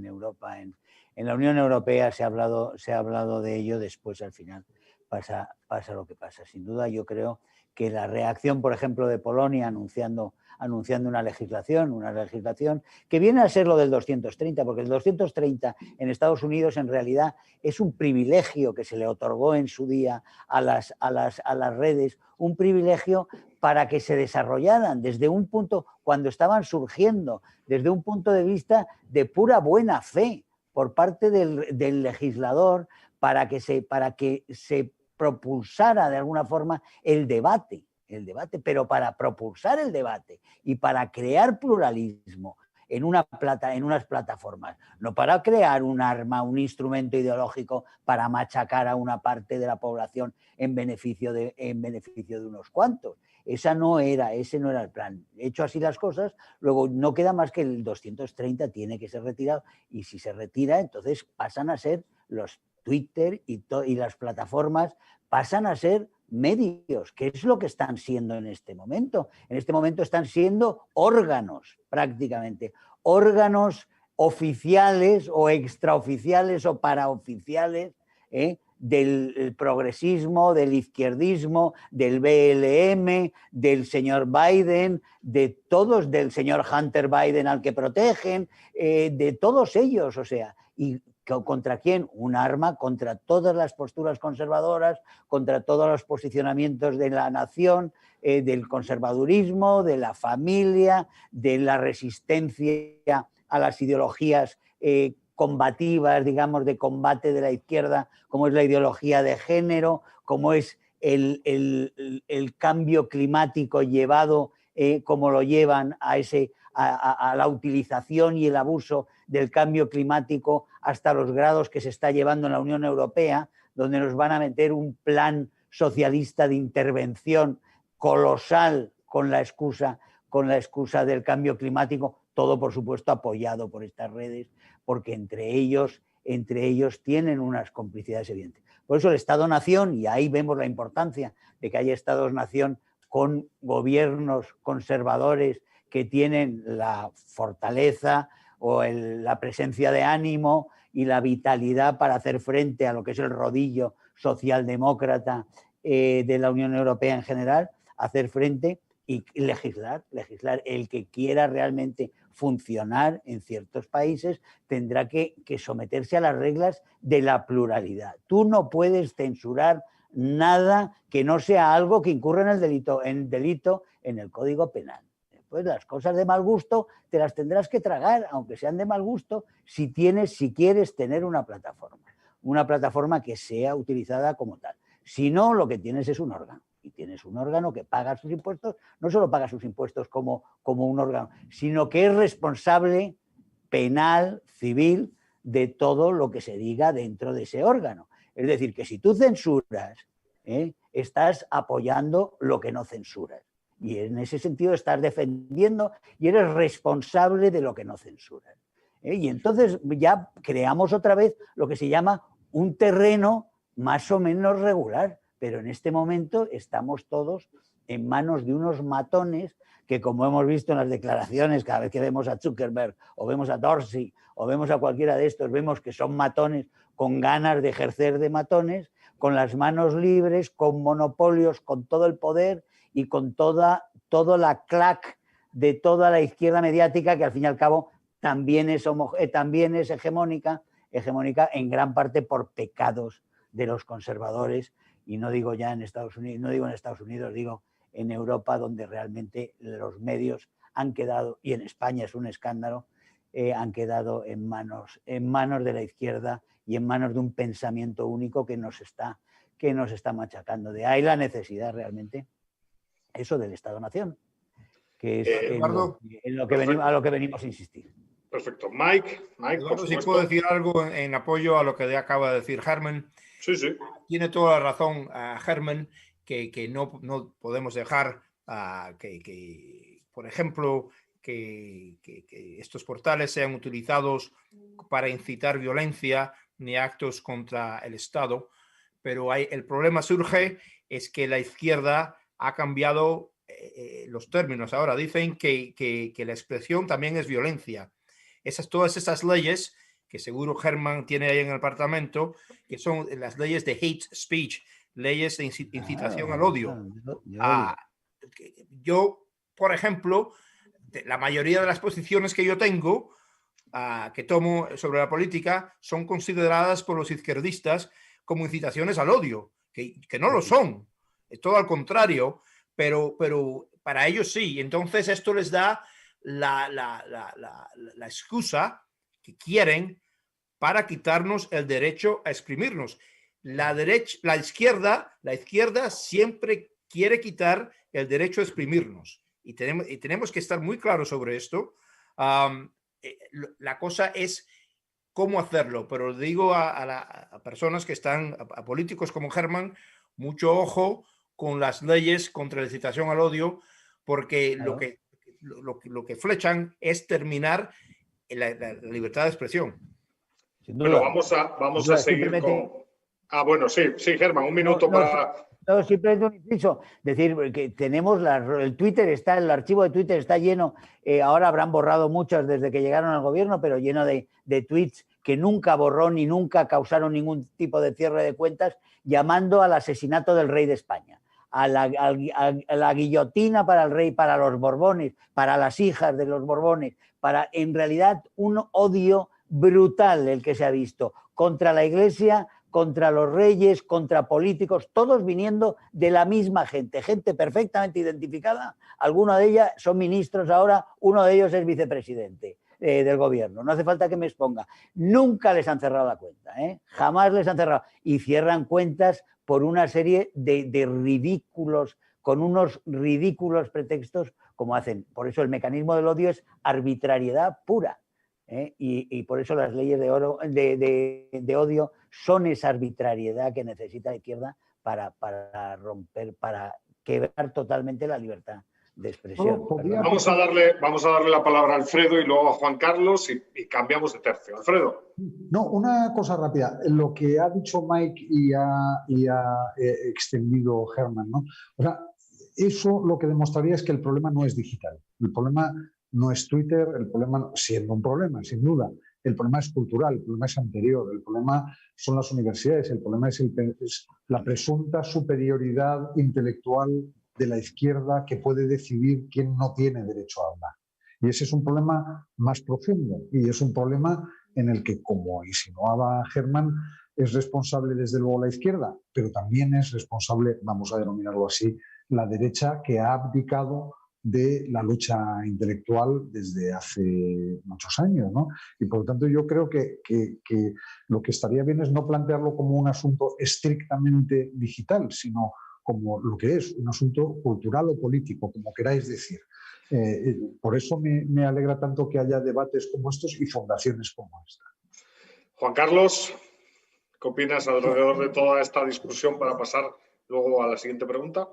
Europa, en la Unión Europea se ha hablado de ello, después al final pasa lo que pasa. Sin duda, yo creo que la reacción, por ejemplo, de Polonia anunciando una legislación que viene a ser lo del 230, porque el 230 en Estados Unidos en realidad es un privilegio que se le otorgó en su día a las redes, un privilegio para que se desarrollaran desde un punto, cuando estaban surgiendo, desde un punto de vista de pura buena fe por parte del legislador, para que se propulsara de alguna forma el debate, pero para propulsar el debate y para crear pluralismo en unas plataformas, no para crear un arma, un instrumento ideológico para machacar a una parte de la población en beneficio de unos cuantos. Ese no era el plan. Hecho así las cosas, luego no queda más que el 230 tiene que ser retirado, y si se retira, entonces pasan a ser los Twitter y las plataformas, pasan a ser medios, que es lo que están siendo en este momento. En este momento están siendo órganos, prácticamente, órganos oficiales o extraoficiales o paraoficiales, del progresismo, del izquierdismo, del BLM, del señor Biden, de todos, del señor Hunter Biden al que protegen, de todos ellos, o sea, y ¿contra quién? Un arma contra todas las posturas conservadoras, contra todos los posicionamientos de la nación, del conservadurismo, de la familia, de la resistencia a las ideologías combativas, digamos, de combate de la izquierda, como es la ideología de género, como es el cambio climático llevado, como lo llevan a la utilización y el abuso del cambio climático hasta los grados que se está llevando en la Unión Europea, donde nos van a meter un plan socialista de intervención colosal con la excusa del cambio climático, todo por supuesto apoyado por estas redes, porque entre ellos tienen unas complicidades evidentes. Por eso el Estado-nación, y ahí vemos la importancia de que haya Estados-nación con gobiernos conservadores que tienen la fortaleza o la presencia de ánimo y la vitalidad para hacer frente a lo que es el rodillo socialdemócrata de la Unión Europea en general, hacer frente y legislar. El que quiera realmente funcionar en ciertos países tendrá que someterse a las reglas de la pluralidad. Tú no puedes censurar nada que no sea algo que incurra en el delito en el Código Penal. Después, las cosas de mal gusto te las tendrás que tragar, aunque sean de mal gusto, si quieres tener una plataforma que sea utilizada como tal. Si no, lo que tienes es un órgano. Y tienes un órgano que paga sus impuestos, no solo paga sus impuestos como un órgano, sino que es responsable penal, civil, de todo lo que se diga dentro de ese órgano. Es decir, que si tú censuras, estás apoyando lo que no censuras. Y en ese sentido estás defendiendo y eres responsable de lo que no censuras. Y entonces ya creamos otra vez lo que se llama un terreno más o menos regular. Pero en este momento estamos todos en manos de unos matones que, como hemos visto en las declaraciones, cada vez que vemos a Zuckerberg o vemos a Dorsey o vemos a cualquiera de estos, vemos que son matones con ganas de ejercer de matones, con las manos libres, con monopolios, con todo el poder y con toda la clac de toda la izquierda mediática, que al fin y al cabo también es hegemónica en gran parte por pecados de los conservadores. Y no digo ya en Estados Unidos, digo en Europa, donde realmente los medios han quedado, y en España es un escándalo, han quedado en manos de la izquierda y en manos de un pensamiento único que nos está machacando. De ahí la necesidad realmente, eso del Estado-Nación, que es a lo que venimos a insistir. Perfecto. Mike, Eduardo, si puedo decir algo en apoyo a lo que acaba de decir Herman. Sí, sí. Tiene toda la razón Herman, que no podemos dejar por ejemplo, que estos portales sean utilizados para incitar violencia ni actos contra el Estado. Pero el problema surge es que la izquierda ha cambiado los términos. Ahora dicen que la expresión también es violencia. Todas esas leyes que seguro Herman tiene ahí en el apartamento, que son las leyes de hate speech, leyes de incitación al odio. Yo, por ejemplo, la mayoría de las posiciones que yo tengo, que tomo sobre la política, son consideradas por los izquierdistas como incitaciones al odio, que no lo son, es todo al contrario, pero para ellos sí. Entonces esto les da la excusa que quieren para quitarnos el derecho a exprimirnos. La izquierda siempre quiere quitar el derecho a exprimirnos y tenemos que estar muy claros sobre esto. La cosa es cómo hacerlo, pero digo a personas que están, a políticos como Herman, mucho ojo con las leyes contra la incitación al odio, porque claro, lo que flechan es terminar la libertad de expresión. Bueno, vamos a seguir con... bueno, sí, Herman, un minuto para... No, simplemente un inciso. Decir que tenemos el Twitter, el archivo de Twitter está lleno, ahora habrán borrado muchos desde que llegaron al gobierno, pero lleno de tweets que nunca borró ni nunca causaron ningún tipo de cierre de cuentas, llamando al asesinato del rey de España, a la guillotina para el rey, para los Borbones, para las hijas de los Borbones, para en realidad un odio brutal el que se ha visto contra la Iglesia, contra los reyes, contra políticos, todos viniendo de la misma gente perfectamente identificada. Algunos de ellas son ministros ahora, uno de ellos es vicepresidente del gobierno. No hace falta que me exponga. Nunca les han cerrado la cuenta, jamás les han cerrado. Y cierran cuentas por una serie de ridículos, con unos ridículos pretextos como hacen. Por eso el mecanismo del odio es arbitrariedad pura. Y por eso las leyes de odio son esa arbitrariedad que necesita la izquierda para romper, para quebrar totalmente la libertad de expresión. Vamos a darle la palabra a Alfredo y luego a Juan Carlos y cambiamos de tercio. Alfredo. No, una cosa rápida. Lo que ha dicho Mike y ha extendido Herman, ¿no? O sea, eso lo que demostraría es que el problema no es digital. El problema no es Twitter, el problema, siendo un problema, sin duda, el problema es cultural, el problema es anterior, el problema son las universidades, el problema es la presunta superioridad intelectual de la izquierda que puede decidir quién no tiene derecho a hablar. Y ese es un problema más profundo y es un problema en el que, como insinuaba Herman, es responsable desde luego la izquierda, pero también es responsable, vamos a denominarlo así, la derecha, que ha abdicado de la lucha intelectual desde hace muchos años, ¿no? Y por lo tanto yo creo que lo que estaría bien es no plantearlo como un asunto estrictamente digital, sino como lo que es, un asunto cultural o político, como queráis decir. Por eso me alegra tanto que haya debates como estos y fundaciones como esta. Juan Carlos, ¿qué opinas alrededor de toda esta discusión para pasar luego a la siguiente pregunta?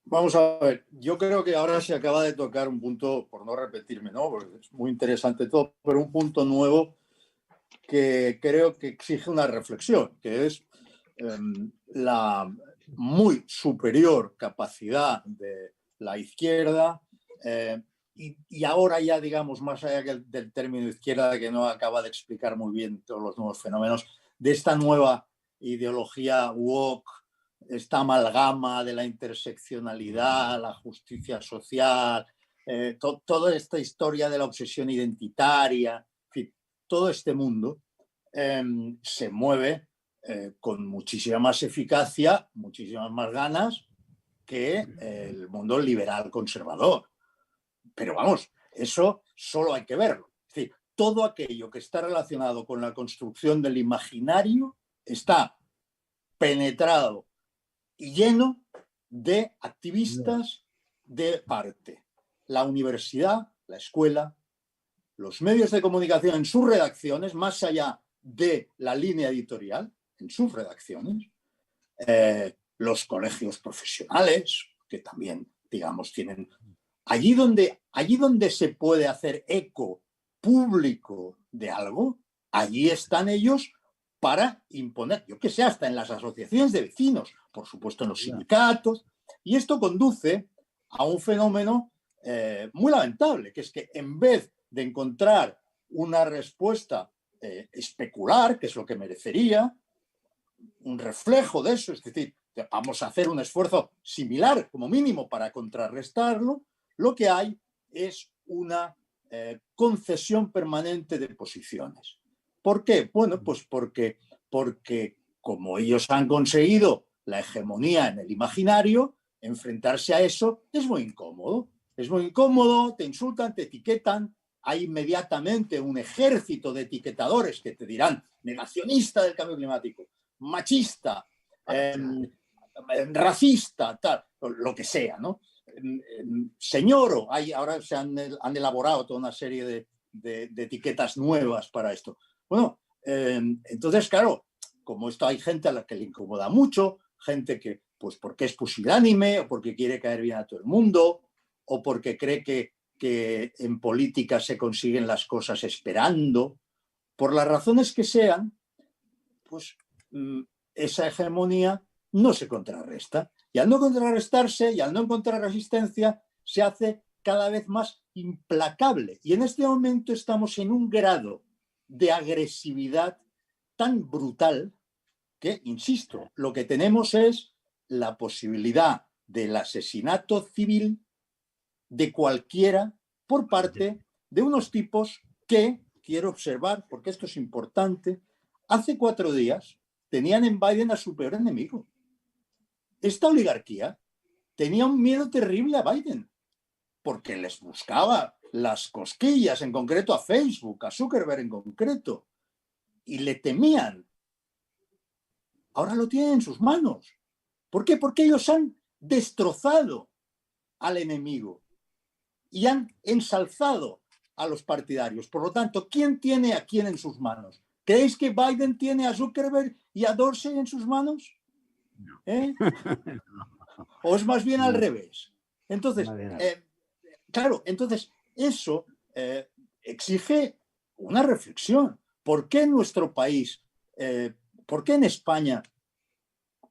Vamos a ver, yo creo que ahora se acaba de tocar un punto, por no repetirme, ¿no? Porque es muy interesante todo, pero un punto nuevo que creo que exige una reflexión, que es la muy superior capacidad de la izquierda y ahora ya, digamos, más allá del término izquierda, que no acaba de explicar muy bien todos los nuevos fenómenos, de esta nueva ideología woke, esta amalgama de la interseccionalidad, la justicia social, toda esta historia de la obsesión identitaria, en fin, todo este mundo se mueve con muchísima más eficacia, muchísimas más ganas que el mundo liberal conservador. Pero vamos, eso solo hay que verlo. Es decir, todo aquello que está relacionado con la construcción del imaginario está penetrado y lleno de activistas de parte. La universidad, la escuela, los medios de comunicación en sus redacciones, más allá de la línea editorial, en sus redacciones, los colegios profesionales, que también, digamos, tienen... Allí donde se puede hacer eco público de algo, allí están ellos para imponer, yo que sé, hasta en las asociaciones de vecinos, por supuesto en los sindicatos, y esto conduce a un fenómeno muy lamentable, que es que en vez de encontrar una respuesta especular, que es lo que merecería, un reflejo de eso, es decir, vamos a hacer un esfuerzo similar, como mínimo, para contrarrestarlo, lo que hay es una concesión permanente de posiciones. ¿Por qué? Bueno, pues porque como ellos han conseguido la hegemonía en el imaginario, enfrentarse a eso es muy incómodo. Es muy incómodo, te insultan, te etiquetan, hay inmediatamente un ejército de etiquetadores que te dirán negacionista del cambio climático, machista, racista, tal, lo que sea, ¿no? Señoro, ahora se han elaborado toda una serie de etiquetas nuevas para esto. Bueno, entonces, claro, como esto hay gente a la que le incomoda mucho, gente que, pues porque es pusilánime o porque quiere caer bien a todo el mundo o porque cree que en política se consiguen las cosas esperando, por las razones que sean, pues esa hegemonía no se contrarresta. Y al no contrarrestarse y al no encontrar resistencia, se hace cada vez más implacable. Y en este momento estamos en un grado de agresividad tan brutal que, insisto, lo que tenemos es la posibilidad del asesinato civil de cualquiera por parte de unos tipos que, quiero observar, porque esto es importante, hace 4 días tenían en Biden a su peor enemigo. Esta oligarquía tenía un miedo terrible a Biden, porque les buscaba las cosquillas, en concreto a Facebook, a Zuckerberg en concreto, y le temían. Ahora lo tienen en sus manos. ¿Por qué? Porque ellos han destrozado al enemigo y han ensalzado a los partidarios. Por lo tanto, ¿quién tiene a quién en sus manos? ¿Creéis que Biden tiene a Zuckerberg y a Dorsey en sus manos? ¿O es más bien al revés? Entonces, claro, entonces eso exige una reflexión. ¿Por qué en nuestro país, por qué en España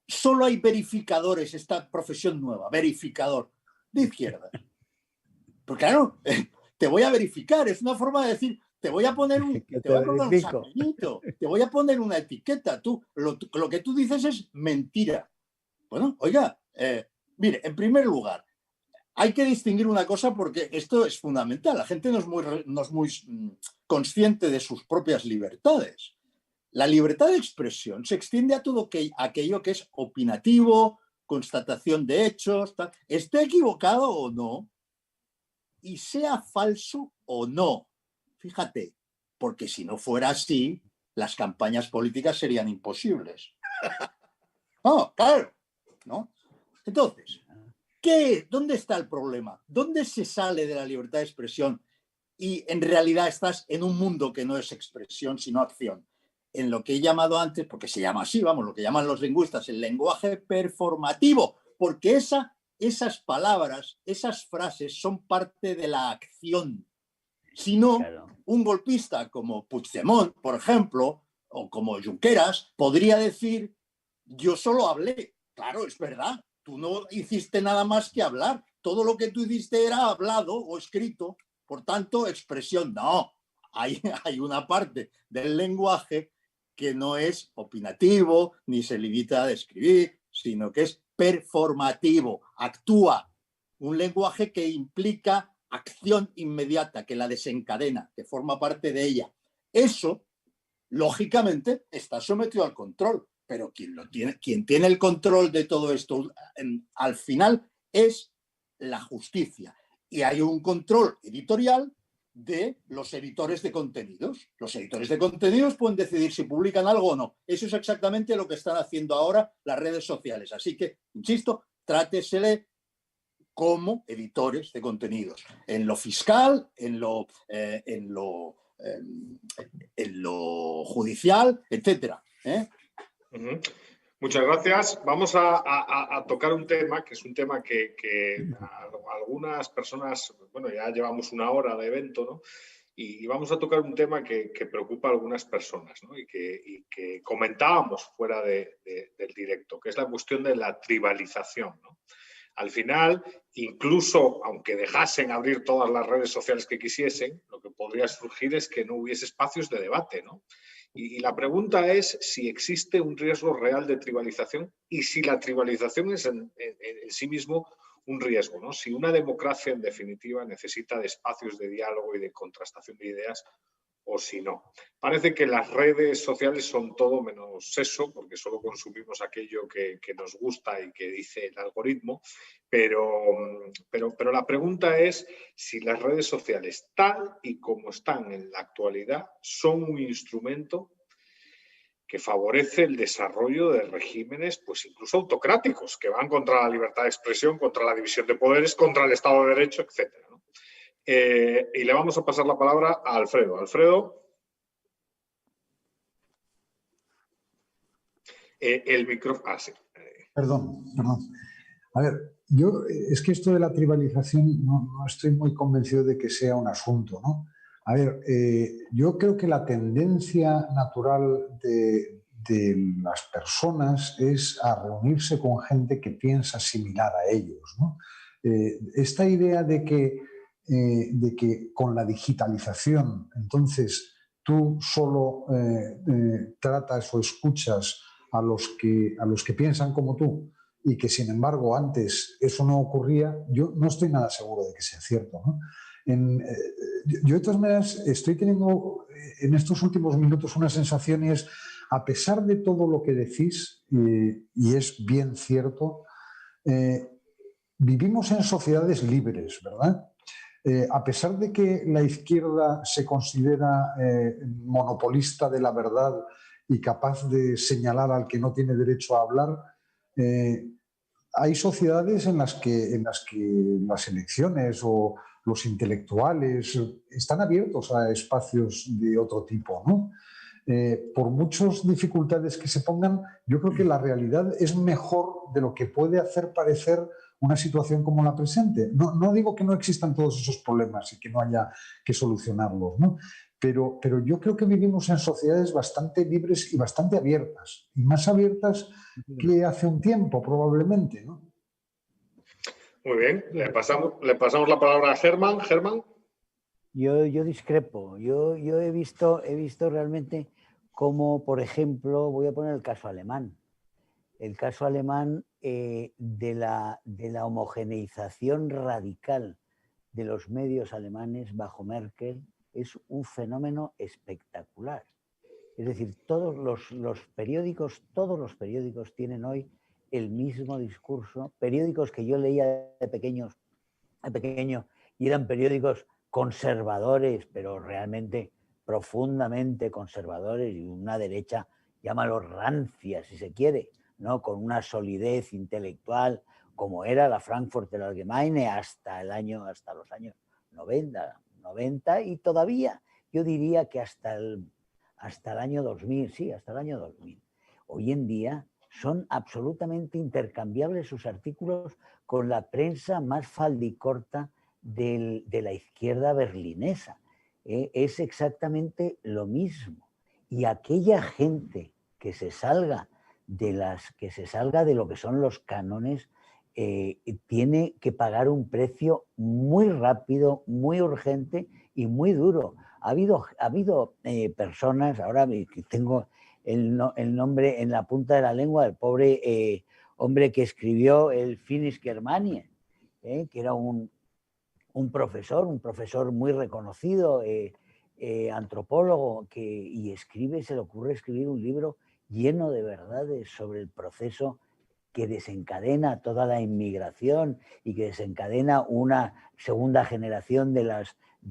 solo hay verificadores, esta profesión nueva, verificador de izquierda? Porque claro, te voy a verificar, es una forma de decir, te voy a poner un saquito, te voy a poner una etiqueta. Lo que tú dices es mentira. Bueno, oiga, mire, en primer lugar, hay que distinguir una cosa porque esto es fundamental. La gente no es muy consciente de sus propias libertades. La libertad de expresión se extiende a todo aquello que es opinativo, constatación de hechos, esté equivocado o no, y sea falso o no. Fíjate, porque si no fuera así, las campañas políticas serían imposibles. No, claro, ¿no? Entonces, ¿dónde está el problema? ¿Dónde se sale de la libertad de expresión y en realidad estás en un mundo que no es expresión, sino acción? En lo que he llamado antes, porque se llama así, vamos, lo que llaman los lingüistas, el lenguaje performativo, porque esas palabras, esas frases son parte de la acción. Si no, claro, un golpista como Puigdemont, por ejemplo, o como Junqueras, podría decir, yo solo hablé. Claro, es verdad, tú no hiciste nada más que hablar. Todo lo que tú hiciste era hablado o escrito, por tanto, expresión. No, hay una parte del lenguaje que no es opinativo, ni se limita a describir, sino que es performativo, actúa. Un lenguaje que implica acción inmediata, que la desencadena, que forma parte de ella. Eso, lógicamente, está sometido al control, pero quien tiene el control de todo esto al final es la justicia. Y hay un control editorial de los editores de contenidos. Los editores de contenidos pueden decidir si publican algo o no. Eso es exactamente lo que están haciendo ahora las redes sociales. Así que, insisto, trátesele como editores de contenidos. En lo fiscal, en lo judicial, etcétera. Muchas gracias. Vamos a tocar un tema que es un tema que algunas personas, bueno, ya llevamos una hora de evento, ¿no? Y vamos a tocar un tema que preocupa a algunas personas, ¿no? y que comentábamos fuera del directo, que es la cuestión de la tribalización, ¿no? Al final, incluso aunque dejasen abrir todas las redes sociales que quisiesen, lo que podría surgir es que no hubiese espacios de debate, ¿no? Y la pregunta es si existe un riesgo real de tribalización y si la tribalización es en sí mismo un riesgo, ¿no? Si una democracia, en definitiva, necesita de espacios de diálogo y de contrastación de ideas o si no. Parece que las redes sociales son todo menos eso, porque solo consumimos aquello que nos gusta y que dice el algoritmo, pero la pregunta es si las redes sociales, tal y como están en la actualidad, son un instrumento que favorece el desarrollo de regímenes, pues incluso autocráticos, que van contra la libertad de expresión, contra la división de poderes, contra el Estado de Derecho, etcétera, ¿no? Y le vamos a pasar la palabra a Alfredo. Alfredo, el micrófono. Sí. Perdón. A ver, es que esto de la tribalización no estoy muy convencido de que sea un asunto, ¿no? A ver, yo creo que la tendencia natural de las personas es a reunirse con gente que piensa similar a ellos, ¿no? Esta idea de que con la digitalización, entonces tú solo tratas o escuchas a los que piensan como tú y que, sin embargo, antes eso no ocurría, yo no estoy nada seguro de que sea cierto, ¿no? Yo, de todas maneras, estoy teniendo en estos últimos minutos una sensación y es, a pesar de todo lo que decís, y es bien cierto, vivimos en sociedades libres, ¿verdad? A pesar de que la izquierda se considera monopolista de la verdad y capaz de señalar al que no tiene derecho a hablar, hay sociedades en las que las elecciones o los intelectuales están abiertos a espacios de otro tipo, ¿no? Por muchas dificultades que se pongan, yo creo que la realidad es mejor de lo que puede hacer parecer una situación como la presente. No digo que no existan todos esos problemas y que no haya que solucionarlos, ¿no? Pero yo creo que vivimos en sociedades bastante libres y bastante abiertas, y más abiertas que hace un tiempo, probablemente, ¿no? Muy bien, le pasamos la palabra a Germán. Germán. Yo discrepo. Yo he visto realmente cómo, por ejemplo, voy a poner el caso alemán. El caso alemán de la homogeneización radical de los medios alemanes bajo Merkel es un fenómeno espectacular. Es decir, todos los periódicos tienen hoy el mismo discurso. Periódicos que yo leía de pequeño y eran periódicos conservadores, pero realmente profundamente conservadores, y una derecha, llámalo rancia si se quiere, ¿no? Con una solidez intelectual como era la Frankfurter Allgemeine hasta los años 90 y todavía yo diría que hasta el año 2000, sí, hasta el año 2000. Hoy en día son absolutamente intercambiables sus artículos con la prensa más faldicorta de la izquierda berlinesa. Es exactamente lo mismo. Y aquella gente que se salga de lo que son los cánones tiene que pagar un precio muy rápido, muy urgente y muy duro. Ha habido personas, ahora tengo el nombre en la punta de la lengua, del pobre hombre que escribió el Finnisch Germania, que era un profesor muy reconocido, antropólogo, y se le ocurre escribir un libro lleno de verdades sobre el proceso que desencadena toda la inmigración y que desencadena una segunda generación de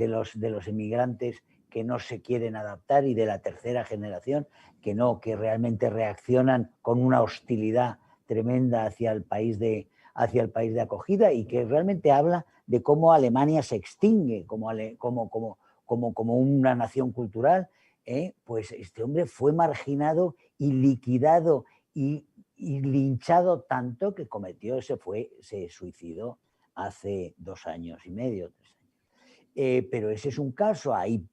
los inmigrantes que no se quieren adaptar, y de la tercera generación que realmente reaccionan con una hostilidad tremenda hacia el país de acogida, y que realmente habla de cómo Alemania se extingue como una nación cultural. Pues este hombre fue marginado y liquidado y linchado tanto que se suicidó hace 2 años y medio, 3 años. Pero ese es un caso. Hay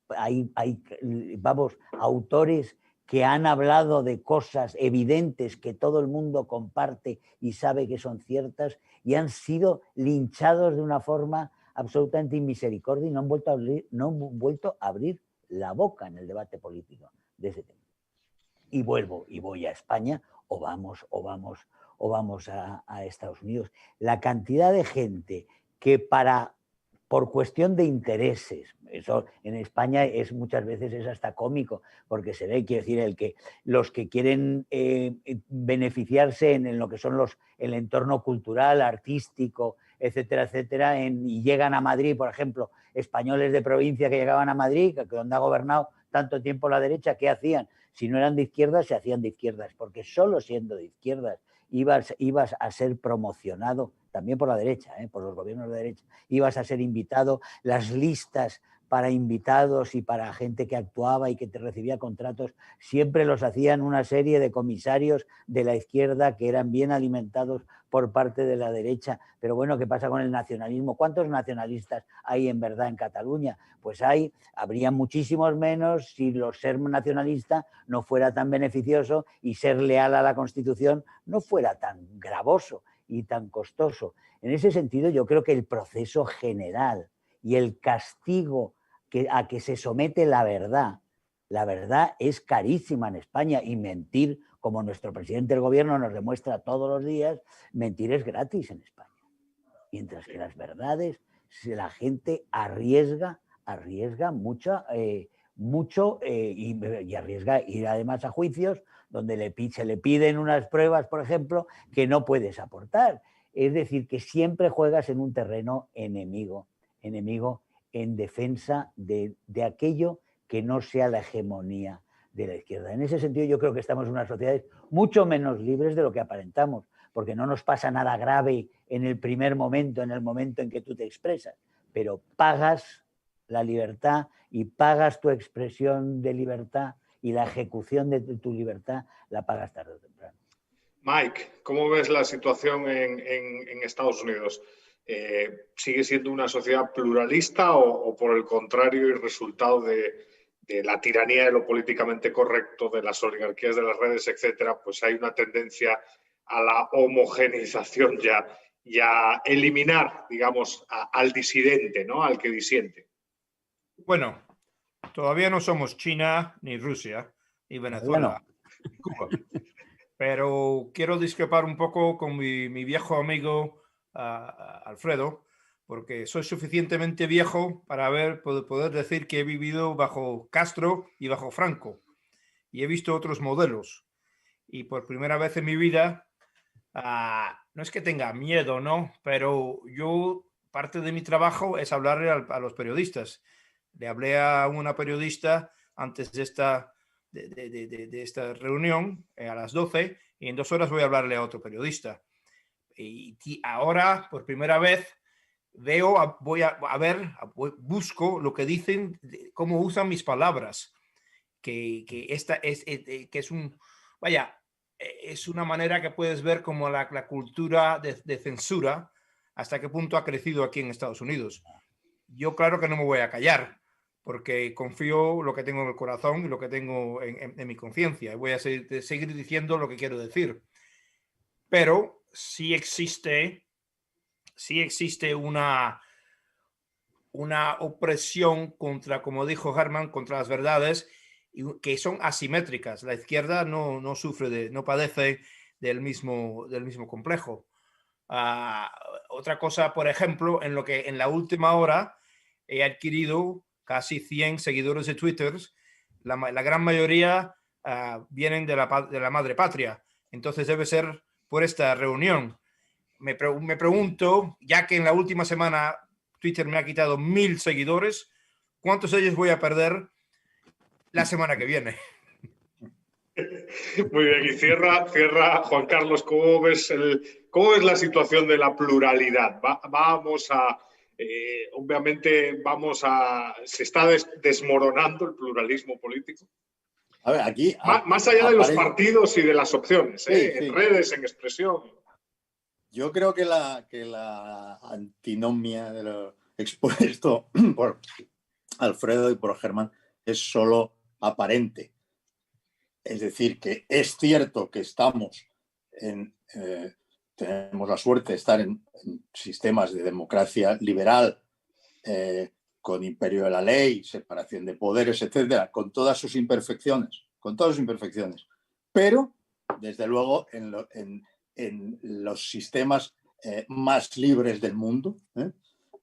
autores que han hablado de cosas evidentes que todo el mundo comparte y sabe que son ciertas, y han sido linchados de una forma absolutamente inmisericordia, y no han vuelto a abrir la boca en el debate político de ese tema. Y voy a España o vamos a Estados Unidos. La cantidad de gente que por cuestión de intereses, eso en España muchas veces es hasta cómico, porque se ve, quiero decir, los que quieren beneficiarse en lo que son el entorno cultural, artístico, etcétera, etcétera, y llegan a Madrid, por ejemplo, españoles de provincia que llegaban a Madrid, donde ha gobernado tanto tiempo la derecha, ¿qué hacían? Si no eran de izquierdas, se hacían de izquierdas, porque solo siendo de izquierdas ibas a ser promocionado, también por la derecha, por los gobiernos de derecha, ibas a ser invitado, las listas para invitados y para gente que actuaba y que te recibía contratos, siempre los hacían una serie de comisarios de la izquierda que eran bien alimentados por parte de la derecha. Pero bueno, ¿qué pasa con el nacionalismo? ¿Cuántos nacionalistas hay en verdad en Cataluña? Pues habría muchísimos menos si ser nacionalista no fuera tan beneficioso y ser leal a la Constitución no fuera tan gravoso y tan costoso. En ese sentido, yo creo que el proceso general y el castigo a que se somete la verdad es carísima en España, y mentir, como nuestro presidente del gobierno nos demuestra todos los días, mentir es gratis en España. Mientras que las verdades, la gente arriesga mucho y arriesga ir además a juicios donde se le piden unas pruebas, por ejemplo, que no puedes aportar. Es decir, que siempre juegas en un terreno enemigo en defensa de aquello que no sea la hegemonía de la izquierda. En ese sentido, yo creo que estamos en unas sociedades mucho menos libres de lo que aparentamos, porque no nos pasa nada grave en el primer momento, en el momento en que tú te expresas, pero pagas la libertad y pagas tu expresión de libertad, y la ejecución de tu libertad la pagas tarde o temprano. Mike, ¿cómo ves la situación en Estados Unidos? ¿Sigue siendo una sociedad pluralista o por el contrario, el resultado de la tiranía de lo políticamente correcto, de las oligarquías de las redes, etcétera, pues hay una tendencia a la homogeneización y a eliminar, digamos, al disidente, ¿no? Al que disiente? Bueno, todavía no somos China, ni Rusia, ni Venezuela, ni Cuba. Pero quiero discrepar un poco con mi viejo amigo Alfredo, porque soy suficientemente viejo para poder decir que he vivido bajo Castro y bajo Franco. y he visto otros modelos. Y por primera vez en mi vida, no es que tenga miedo, ¿no? Pero parte de mi trabajo es hablarle a los periodistas. Le hablé a una periodista antes de esta reunión a las 12 y en 2 horas voy a hablarle a otro periodista. Y ahora, por primera vez, busco lo que dicen, cómo usan mis palabras, que es una manera que puedes ver como la cultura de censura, hasta qué punto ha crecido aquí en Estados Unidos. Yo claro que no me voy a callar, porque confío lo que tengo en el corazón y lo que tengo en mi conciencia. Y voy a seguir diciendo lo que quiero decir. Pero sí existe una opresión contra, como dijo Herman, contra las verdades que son asimétricas. La izquierda no padece del mismo complejo. Otra cosa, por ejemplo, en la última hora he adquirido casi 100 seguidores de Twitter. La gran mayoría vienen de la madre patria. Entonces debe ser por esta reunión. Me pregunto, ya que en la última semana Twitter me ha quitado 1000 seguidores, ¿cuántos de ellos voy a perder la semana que viene? Muy bien, y cierra Juan Carlos, ¿cómo es la situación de la pluralidad? Obviamente se está desmoronando el pluralismo político. A ver, aquí... Más allá de los partidos y de las opciones, sí. En redes, en expresión. Yo creo que la antinomia de lo expuesto por Alfredo y por Germán es solo aparente. Es decir, que es cierto que tenemos la suerte de estar en sistemas de democracia liberal, con imperio de la ley, separación de poderes, etcétera, con todas sus imperfecciones, pero desde luego en los sistemas más libres del mundo,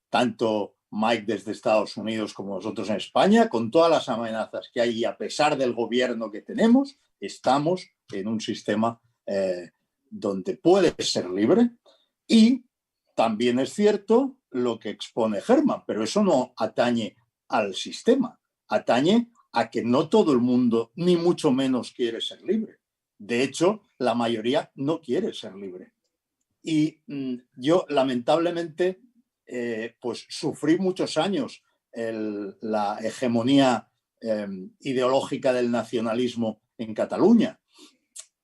tanto Mike desde Estados Unidos como nosotros en España, con todas las amenazas que hay y a pesar del gobierno que tenemos, estamos en un sistema donde puedes ser libre. Y también es cierto lo que expone Herman, pero eso no atañe al sistema, atañe a que no todo el mundo, ni mucho menos, quiere ser libre. De hecho, la mayoría no quiere ser libre. Y yo, lamentablemente, pues sufrí muchos años la hegemonía ideológica del nacionalismo en Cataluña.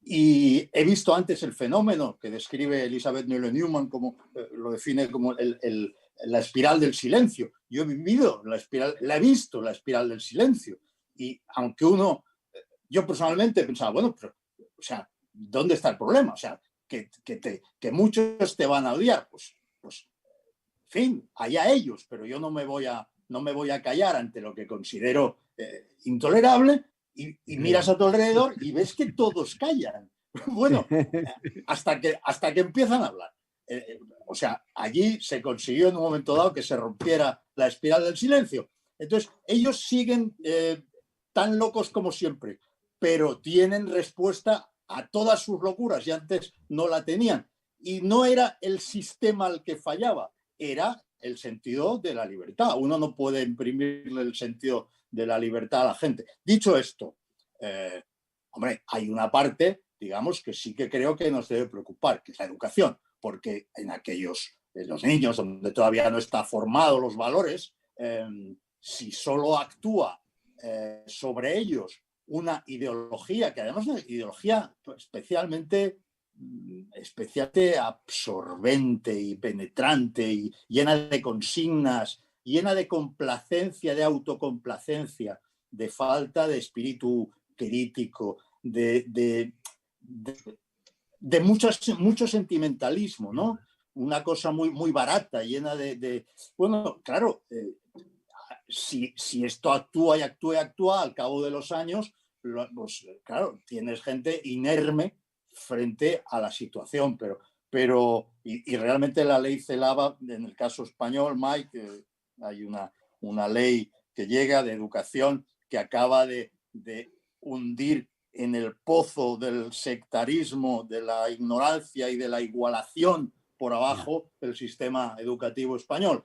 Y he visto antes el fenómeno que describe Elizabeth Newman, lo define como la espiral del silencio. Yo he vivido he visto la espiral del silencio. Y aunque yo personalmente pensaba, bueno, pero, o sea, ¿dónde está el problema? O sea, que muchos te van a odiar, pues, en fin, allá ellos, pero yo no me voy a callar ante lo que considero intolerable. Y miras a tu alrededor y ves que todos callan. Bueno, hasta que empiezan a hablar. O sea, allí se consiguió en un momento dado que se rompiera la espiral del silencio. Entonces, ellos siguen tan locos como siempre, pero tienen respuesta a todas sus locuras y antes no la tenían. Y no era el sistema el que fallaba, era el sentido de la libertad. Uno no puede imprimirle el sentido de la libertad a la gente. Dicho esto, hombre, hay una parte, digamos, que sí que creo que nos debe preocupar, que es la educación, porque en los niños donde todavía no está formado los valores, si solo actúa sobre ellos una ideología, que además es una ideología especialmente absorbente y penetrante y llena de consignas, llena de complacencia, de autocomplacencia, de falta de espíritu crítico, de mucho sentimentalismo, ¿no? Una cosa muy, muy barata, llena bueno, claro, si esto actúa, al cabo de los años, pues claro, tienes gente inerme frente a la situación, pero realmente la ley Celaba, en el caso español, Mike, hay una ley que llega de educación que acaba de hundir en el pozo del sectarismo, de la ignorancia y de la igualación por abajo del sistema educativo español.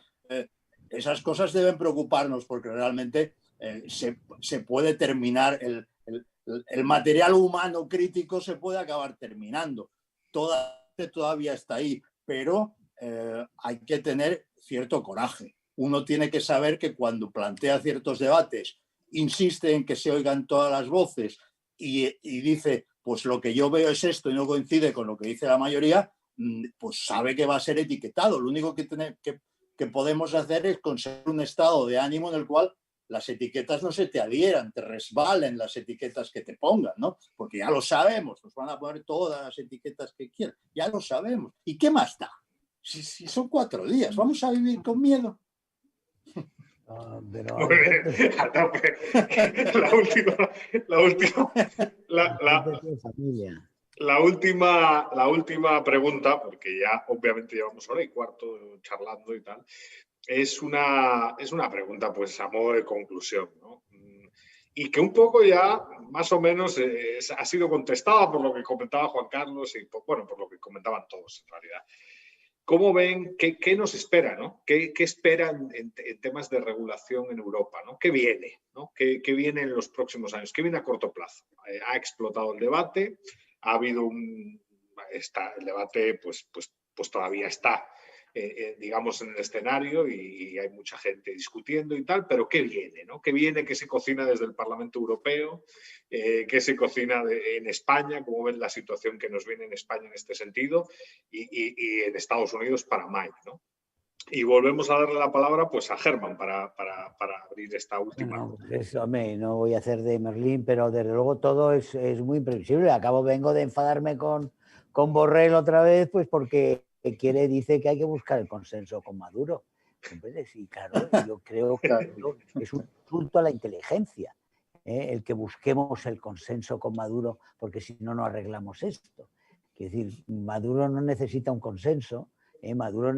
Esas cosas deben preocuparnos porque realmente se puede terminar, el material humano crítico se puede acabar terminando. Todavía está ahí, pero hay que tener cierto coraje. Uno tiene que saber que cuando plantea ciertos debates, insiste en que se oigan todas las voces y dice, pues lo que yo veo es esto y no coincide con lo que dice la mayoría, pues sabe que va a ser etiquetado. Lo único que podemos hacer es conseguir un estado de ánimo en el cual las etiquetas no se te adhieran, te resbalen las etiquetas que te pongan, ¿no? Porque ya lo sabemos, nos van a poner todas las etiquetas que quieran, ya lo sabemos. ¿Y qué más da? Si son 4 días, ¿vamos a vivir con miedo? Muy bien, a tope. La última pregunta, porque ya obviamente llevamos 1:15 charlando y tal, es una pregunta pues a modo de conclusión, ¿no? Y que un poco ya más o menos ha sido contestada por lo que comentaba Juan Carlos y por lo que comentaban todos en realidad. ¿Cómo ven? ¿Qué nos espera, ¿no? ¿Qué esperan en temas de regulación en Europa, ¿no? ¿Qué viene, ¿no? ¿Qué viene en los próximos años? ¿Qué viene a corto plazo? Ha explotado el debate, ha habido el debate pues todavía está, digamos, en el escenario y hay mucha gente discutiendo y tal, pero ¿qué viene, ¿no? ¿Qué viene? ¿Qué se cocina desde el Parlamento Europeo? ¿Qué se cocina en España? ¿Cómo ven la situación que nos viene en España en este sentido? Y en Estados Unidos para mayo, ¿no? Y volvemos a darle la palabra pues a Germán para abrir esta última. Hombre, no voy a hacer de Merlín, pero desde luego todo es muy imprevisible. Vengo de enfadarme con Borrell otra vez, pues porque dice que hay que buscar el consenso con Maduro. Sí, claro, yo creo que es un insulto a la inteligencia, el que busquemos el consenso con Maduro, porque si no, no arreglamos esto. Es decir, Maduro no necesita un consenso. Maduro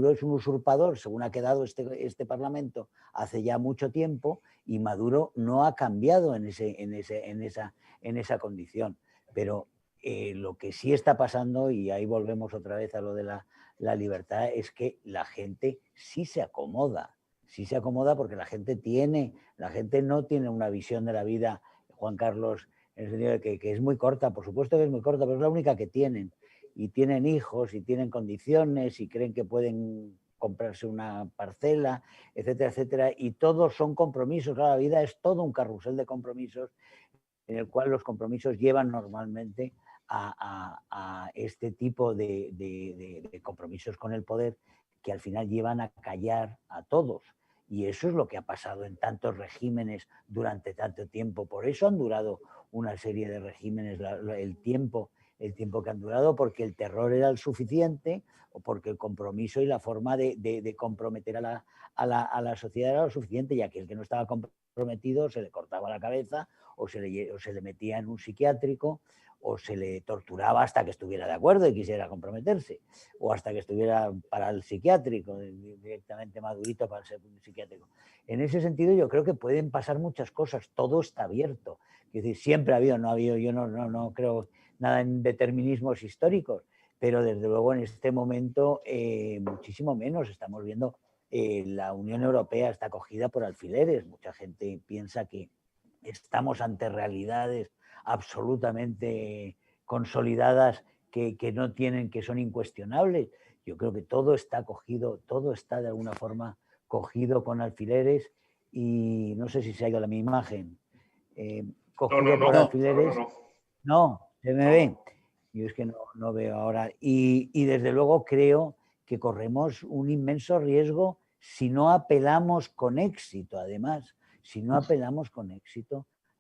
es un usurpador, según ha quedado este Parlamento hace ya mucho tiempo, y Maduro no ha cambiado en esa condición. Pero lo que sí está pasando, y ahí volvemos otra vez a lo de la libertad, es que la gente sí se acomoda porque la gente no tiene una visión de la vida, Juan Carlos, en el sentido de que es muy corta, por supuesto que es muy corta, pero es la única que tienen. Y tienen hijos y tienen condiciones y creen que pueden comprarse una parcela, etcétera, etcétera. Y todos son compromisos. La vida es todo un carrusel de compromisos en el cual los compromisos llevan normalmente a este tipo de compromisos con el poder que al final llevan a callar a todos. Y eso es lo que ha pasado en tantos regímenes durante tanto tiempo. Por eso han durado una serie de regímenes el tiempo que han durado, porque el terror era el suficiente o porque el compromiso y la forma de comprometer a la sociedad era lo suficiente, y aquel que no estaba comprometido se le cortaba la cabeza o se le metía en un psiquiátrico o se le torturaba hasta que estuviera de acuerdo y quisiera comprometerse, o hasta que estuviera para el psiquiátrico, directamente madurito para el psiquiátrico. En ese sentido yo creo que pueden pasar muchas cosas, todo está abierto. Es decir, siempre ha habido, yo no creo nada en determinismos históricos, pero desde luego en este momento muchísimo menos. Estamos viendo la Unión Europea está cogida por alfileres. Mucha gente piensa que estamos ante realidades absolutamente consolidadas que son incuestionables. Yo creo que todo está cogido, todo está de alguna forma cogido con alfileres, y no sé si se ha ido mi imagen. Cogido por alfileres. No, se me ve. Yo es que no veo ahora. Y desde luego creo que corremos un inmenso riesgo si no apelamos con éxito, además,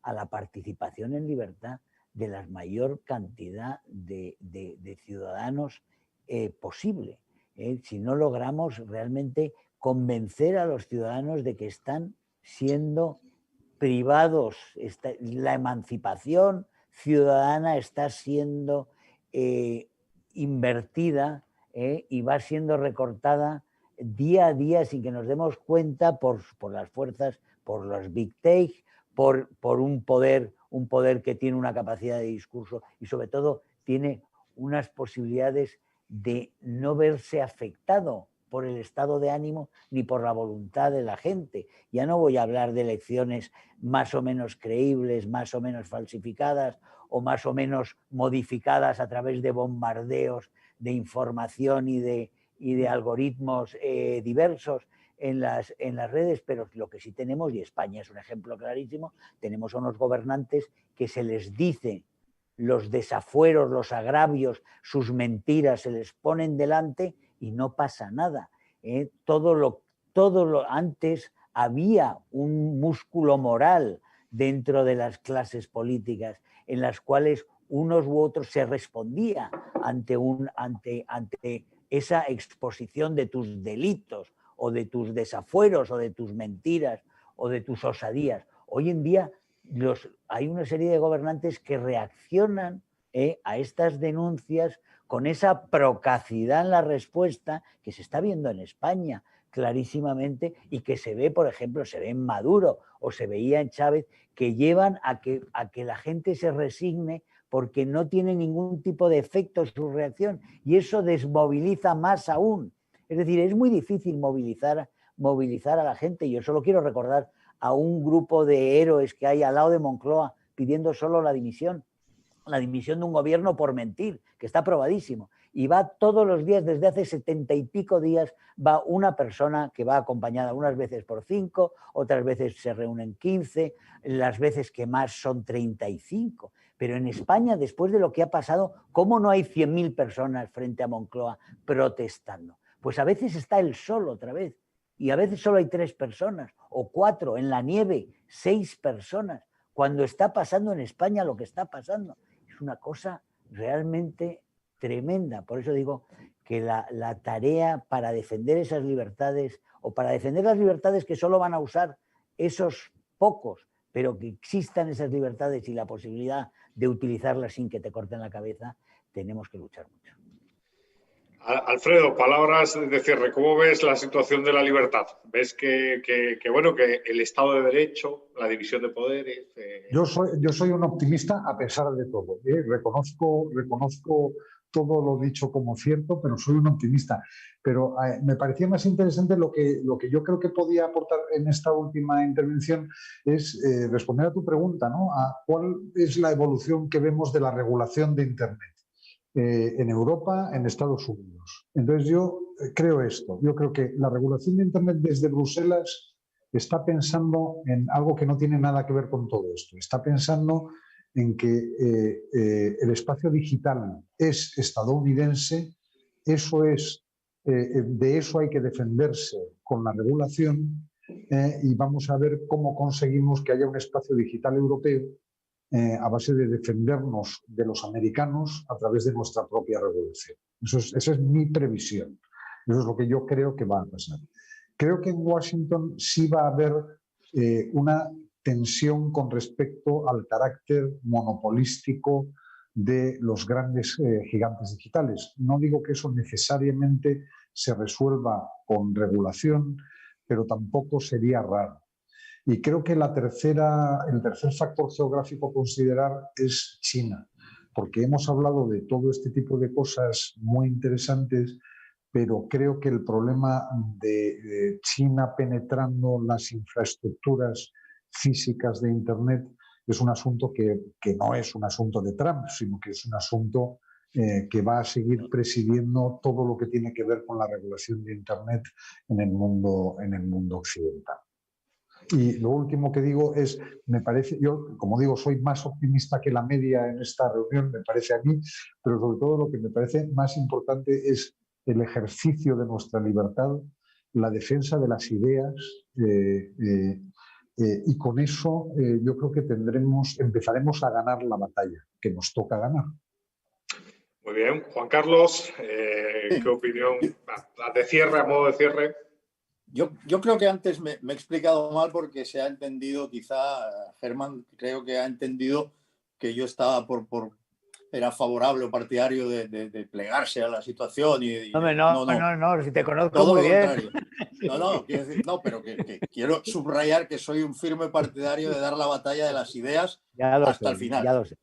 a la participación en libertad de la mayor cantidad de ciudadanos posible. Si no logramos realmente convencer a los ciudadanos de que están siendo privados, la emancipación ciudadana está siendo invertida y va siendo recortada día a día sin que nos demos cuenta por las fuerzas, por los big tech, por un poder un poder que tiene una capacidad de discurso y sobre todo tiene unas posibilidades de no verse afectado por el estado de ánimo ni por la voluntad de la gente. Ya no voy a hablar de elecciones más o menos creíbles, más o menos falsificadas o más o menos modificadas a través de bombardeos de información y de algoritmos diversos en las redes, pero lo que sí tenemos, y España es un ejemplo clarísimo, tenemos a unos gobernantes que se les dice los desafueros, los agravios, sus mentiras, se les ponen delante y no pasa nada. Antes había un músculo moral dentro de las clases políticas en las cuales unos u otros se respondía ante esa exposición de tus delitos o de tus desafueros o de tus mentiras o de tus osadías. Hoy en día hay una serie de gobernantes que reaccionan a estas denuncias con esa procacidad en la respuesta que se está viendo en España clarísimamente y que se ve, por ejemplo, se ve en Maduro o se veía en Chávez, que llevan a que la gente se resigne porque no tiene ningún tipo de efecto su reacción y eso desmoviliza más aún. Es decir, es muy difícil movilizar a la gente. Yo solo quiero recordar a un grupo de héroes que hay al lado de Moncloa pidiendo solo la dimisión de un gobierno por mentir, que está probadísimo. Y va todos los días, desde hace 70 y pico días, va una persona que va acompañada unas veces por 5, otras veces se reúnen 15, las veces que más son 35. Pero en España, después de lo que ha pasado, ¿cómo no hay 100.000 personas frente a Moncloa protestando? Pues a veces está él solo otra vez. Y a veces solo hay 3 personas, o 4, en la nieve, 6 personas, cuando está pasando en España lo que está pasando. Es una cosa realmente tremenda. Por eso digo que la tarea para defender esas libertades, o para defender las libertades que solo van a usar esos pocos, pero que existan esas libertades y la posibilidad de utilizarlas sin que te corten la cabeza, tenemos que luchar mucho. Alfredo, palabras de cierre. ¿Cómo ves la situación de la libertad? ¿Ves que el Estado de Derecho, la división de poderes... Yo soy un optimista a pesar de todo. Reconozco todo lo dicho como cierto, pero soy un optimista. Pero me parecía más interesante lo que yo creo que podía aportar en esta última intervención es responder a tu pregunta, ¿no? A cuál es la evolución que vemos de la regulación de Internet en Europa, en Estados Unidos. Entonces yo creo esto. Yo creo que la regulación de Internet desde Bruselas está pensando en algo que no tiene nada que ver con todo esto. Está pensando en que el espacio digital es estadounidense, de eso hay que defenderse con la regulación y vamos a ver cómo conseguimos que haya un espacio digital europeo a base de defendernos de los americanos a través de nuestra propia regulación. Esa es mi previsión. Eso es lo que yo creo que va a pasar. Creo que en Washington sí va a haber una tensión con respecto al carácter monopolístico de los grandes gigantes digitales. No digo que eso necesariamente se resuelva con regulación, pero tampoco sería raro. Y creo que el tercer factor geográfico a considerar es China, porque hemos hablado de todo este tipo de cosas muy interesantes, pero creo que el problema de China penetrando las infraestructuras físicas de Internet es un asunto que no es un asunto de Trump, sino que es un asunto que va a seguir presidiendo todo lo que tiene que ver con la regulación de Internet en el mundo occidental. Y lo último que digo es, me parece, yo como digo, soy más optimista que la media en esta reunión, me parece a mí, pero sobre todo lo que me parece más importante es el ejercicio de nuestra libertad, la defensa de las ideas y con eso yo creo que empezaremos a ganar la batalla que nos toca ganar. Muy bien. Juan Carlos, ¿qué opinión? De cierre, a modo de cierre. Yo creo que antes me he explicado mal porque se ha entendido, quizá Germán creo que ha entendido que yo estaba por era favorable o partidario de plegarse a la situación. Hombre, no, si te conozco todo muy lo bien. contrario. Quiero decir, pero que quiero subrayar que soy un firme partidario de dar la batalla de las ideas hasta el final. Ya lo sé.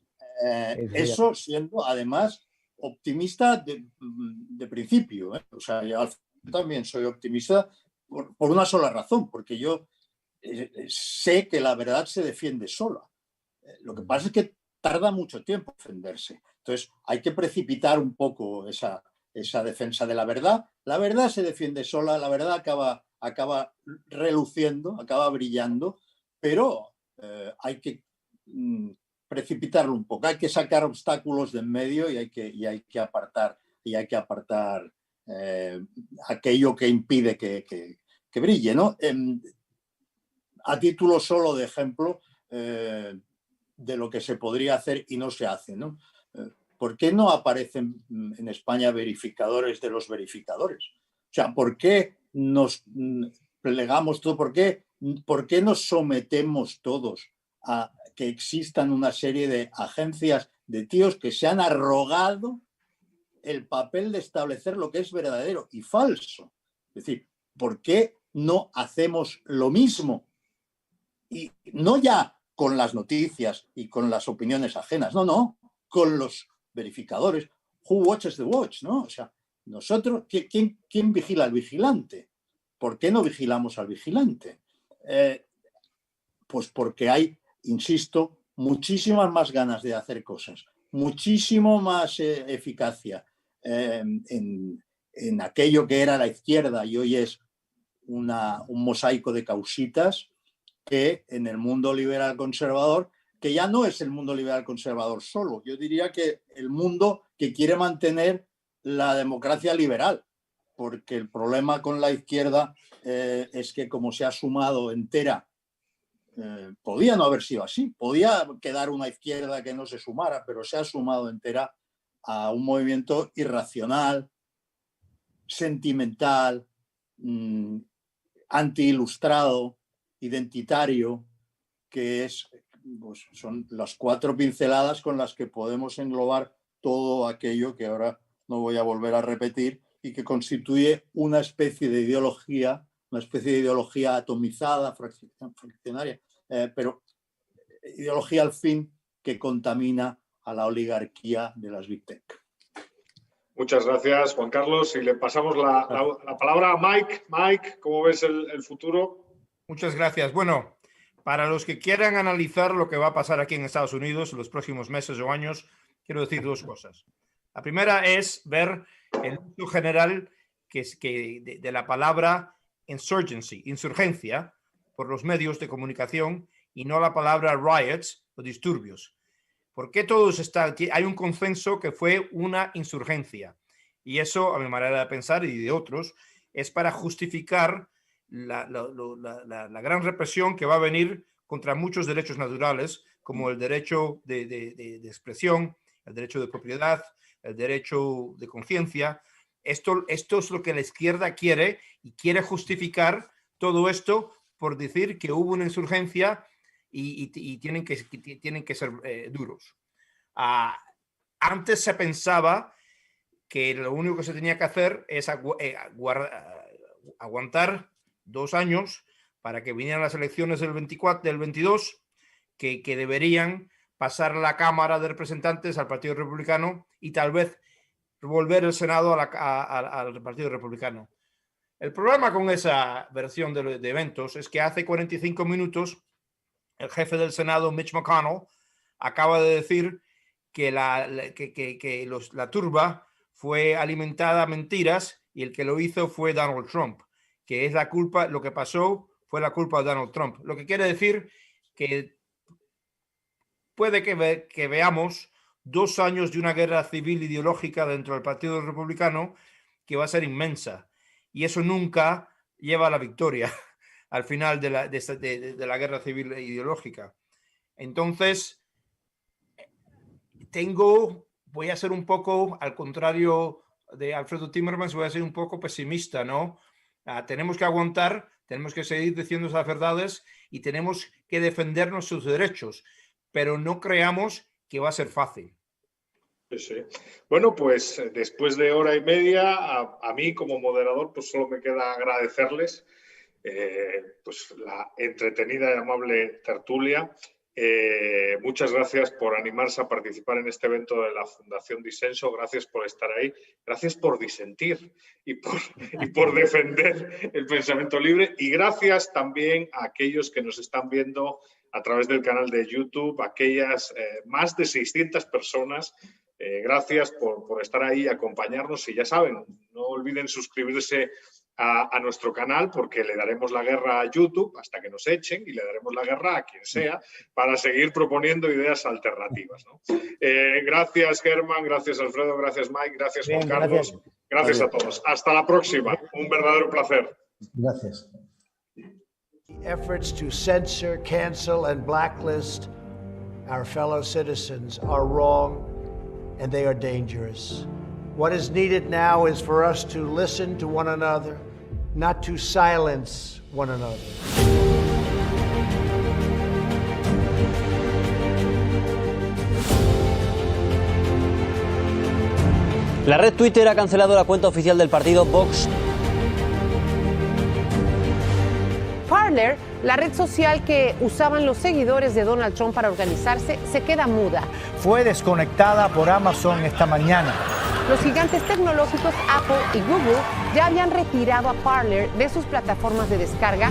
Eso siendo, además, optimista de principio. O sea, yo también soy optimista por una sola razón, porque yo sé que la verdad se defiende sola. Lo que pasa es que tarda mucho tiempo en defenderse. Entonces, hay que precipitar un poco esa defensa de la verdad. La verdad se defiende sola, la verdad acaba reluciendo, acaba brillando, pero hay que precipitarlo un poco, hay que sacar obstáculos de en medio y hay que apartar aquello que impide que brille, ¿no? A título solo de ejemplo de lo que se podría hacer y no se hace, ¿no? ¿Por qué no aparecen en España verificadores de los verificadores? O sea, ¿por qué nos plegamos todo? ¿Por qué nos sometemos todos a que existan una serie de agencias de tíos que se han arrogado el papel de establecer lo que es verdadero y falso? Es decir, ¿por qué no hacemos lo mismo? Y no ya con las noticias y con las opiniones ajenas, no, con los verificadores. Who watches the watch, ¿no? O sea, nosotros, ¿quién vigila al vigilante? ¿Por qué no vigilamos al vigilante? Pues porque hay, insisto, muchísimas más ganas de hacer cosas, muchísimo más eficacia en aquello que era la izquierda y hoy es un mosaico de causitas, que en el mundo liberal conservador, que ya no es el mundo liberal conservador solo, yo diría que el mundo que quiere mantener la democracia liberal, porque el problema con la izquierda es que como se ha sumado entera, podía no haber sido así, podía quedar una izquierda que no se sumara, pero se ha sumado entera a un movimiento irracional, sentimental, anti-ilustrado, identitario, que pues son las 4 pinceladas con las que podemos englobar todo aquello que ahora no voy a volver a repetir y que constituye una especie de ideología atomizada, fraccionaria, pero ideología al fin que contamina a la oligarquía de las Big Tech. Muchas gracias, Juan Carlos. Y le pasamos la palabra a Mike. Mike, ¿cómo ves el futuro? Muchas gracias. Bueno, para los que quieran analizar lo que va a pasar aquí en Estados Unidos en los próximos meses o años, quiero decir 2 cosas. La primera es ver el uso general de la palabra insurgencia, por los medios de comunicación y no la palabra riots o disturbios. ¿Por qué hay un consenso que fue una insurgencia? Y eso, a mi manera de pensar y de otros, es para justificar la gran represión que va a venir contra muchos derechos naturales, como el derecho de expresión, el derecho de propiedad, el derecho de conciencia. Esto es lo que la izquierda quiere y quiere justificar todo esto por decir que hubo una insurgencia y tienen que ser duros. Antes se pensaba que lo único que se tenía que hacer es aguantar 2 años para que vinieran las elecciones del 22, que deberían pasar la Cámara de Representantes al Partido Republicano y tal vez volver el Senado al Partido Republicano. El problema con esa versión de eventos es que hace 45 minutos el jefe del Senado, Mitch McConnell, acaba de decir que la turba fue alimentada a mentiras y el que lo hizo fue Donald Trump, que es la culpa, lo que pasó fue la culpa de Donald Trump. Lo que quiere decir que puede que veamos 2 años de una guerra civil ideológica dentro del Partido Republicano que va a ser inmensa. Y eso nunca lleva a la victoria al final de la guerra civil ideológica. Entonces, voy a ser un poco, al contrario de Alfredo Timmermans, voy a ser un poco pesimista, ¿no? Tenemos que aguantar, tenemos que seguir diciendo esas verdades y tenemos que defender nuestros derechos, pero no creamos que va a ser fácil. Sí, sí. Bueno, pues después de hora y media, a mí como moderador, pues solo me queda agradecerles pues la entretenida y amable tertulia. Muchas gracias por animarse a participar en este evento de la Fundación Disenso. Gracias por estar ahí. Gracias por disentir y por defender el pensamiento libre. Y gracias también a aquellos que nos están viendo a través del canal de YouTube, aquellas más de 600 personas. Gracias por estar ahí y acompañarnos. Y ya saben, no olviden suscribirse a nuestro canal, porque le daremos la guerra a YouTube hasta que nos echen, y le daremos la guerra a quien sea para seguir proponiendo ideas alternativas, ¿no? Gracias, Germán, gracias, Alfredo, gracias, Mike, gracias, Juan Carlos. Gracias a todos. Hasta la próxima. Un verdadero placer. Gracias. Efforts to censor, cancel, and blacklist our fellow citizens are wrong, and they are dangerous. What is needed now is for us to listen to one another, not to silence one another. La red Twitter ha cancelado la cuenta oficial del partido Vox. Parler, la red social que usaban los seguidores de Donald Trump para organizarse, se queda muda. Fue desconectada por Amazon esta mañana. Los gigantes tecnológicos Apple y Google ya habían retirado a Parler de sus plataformas de descarga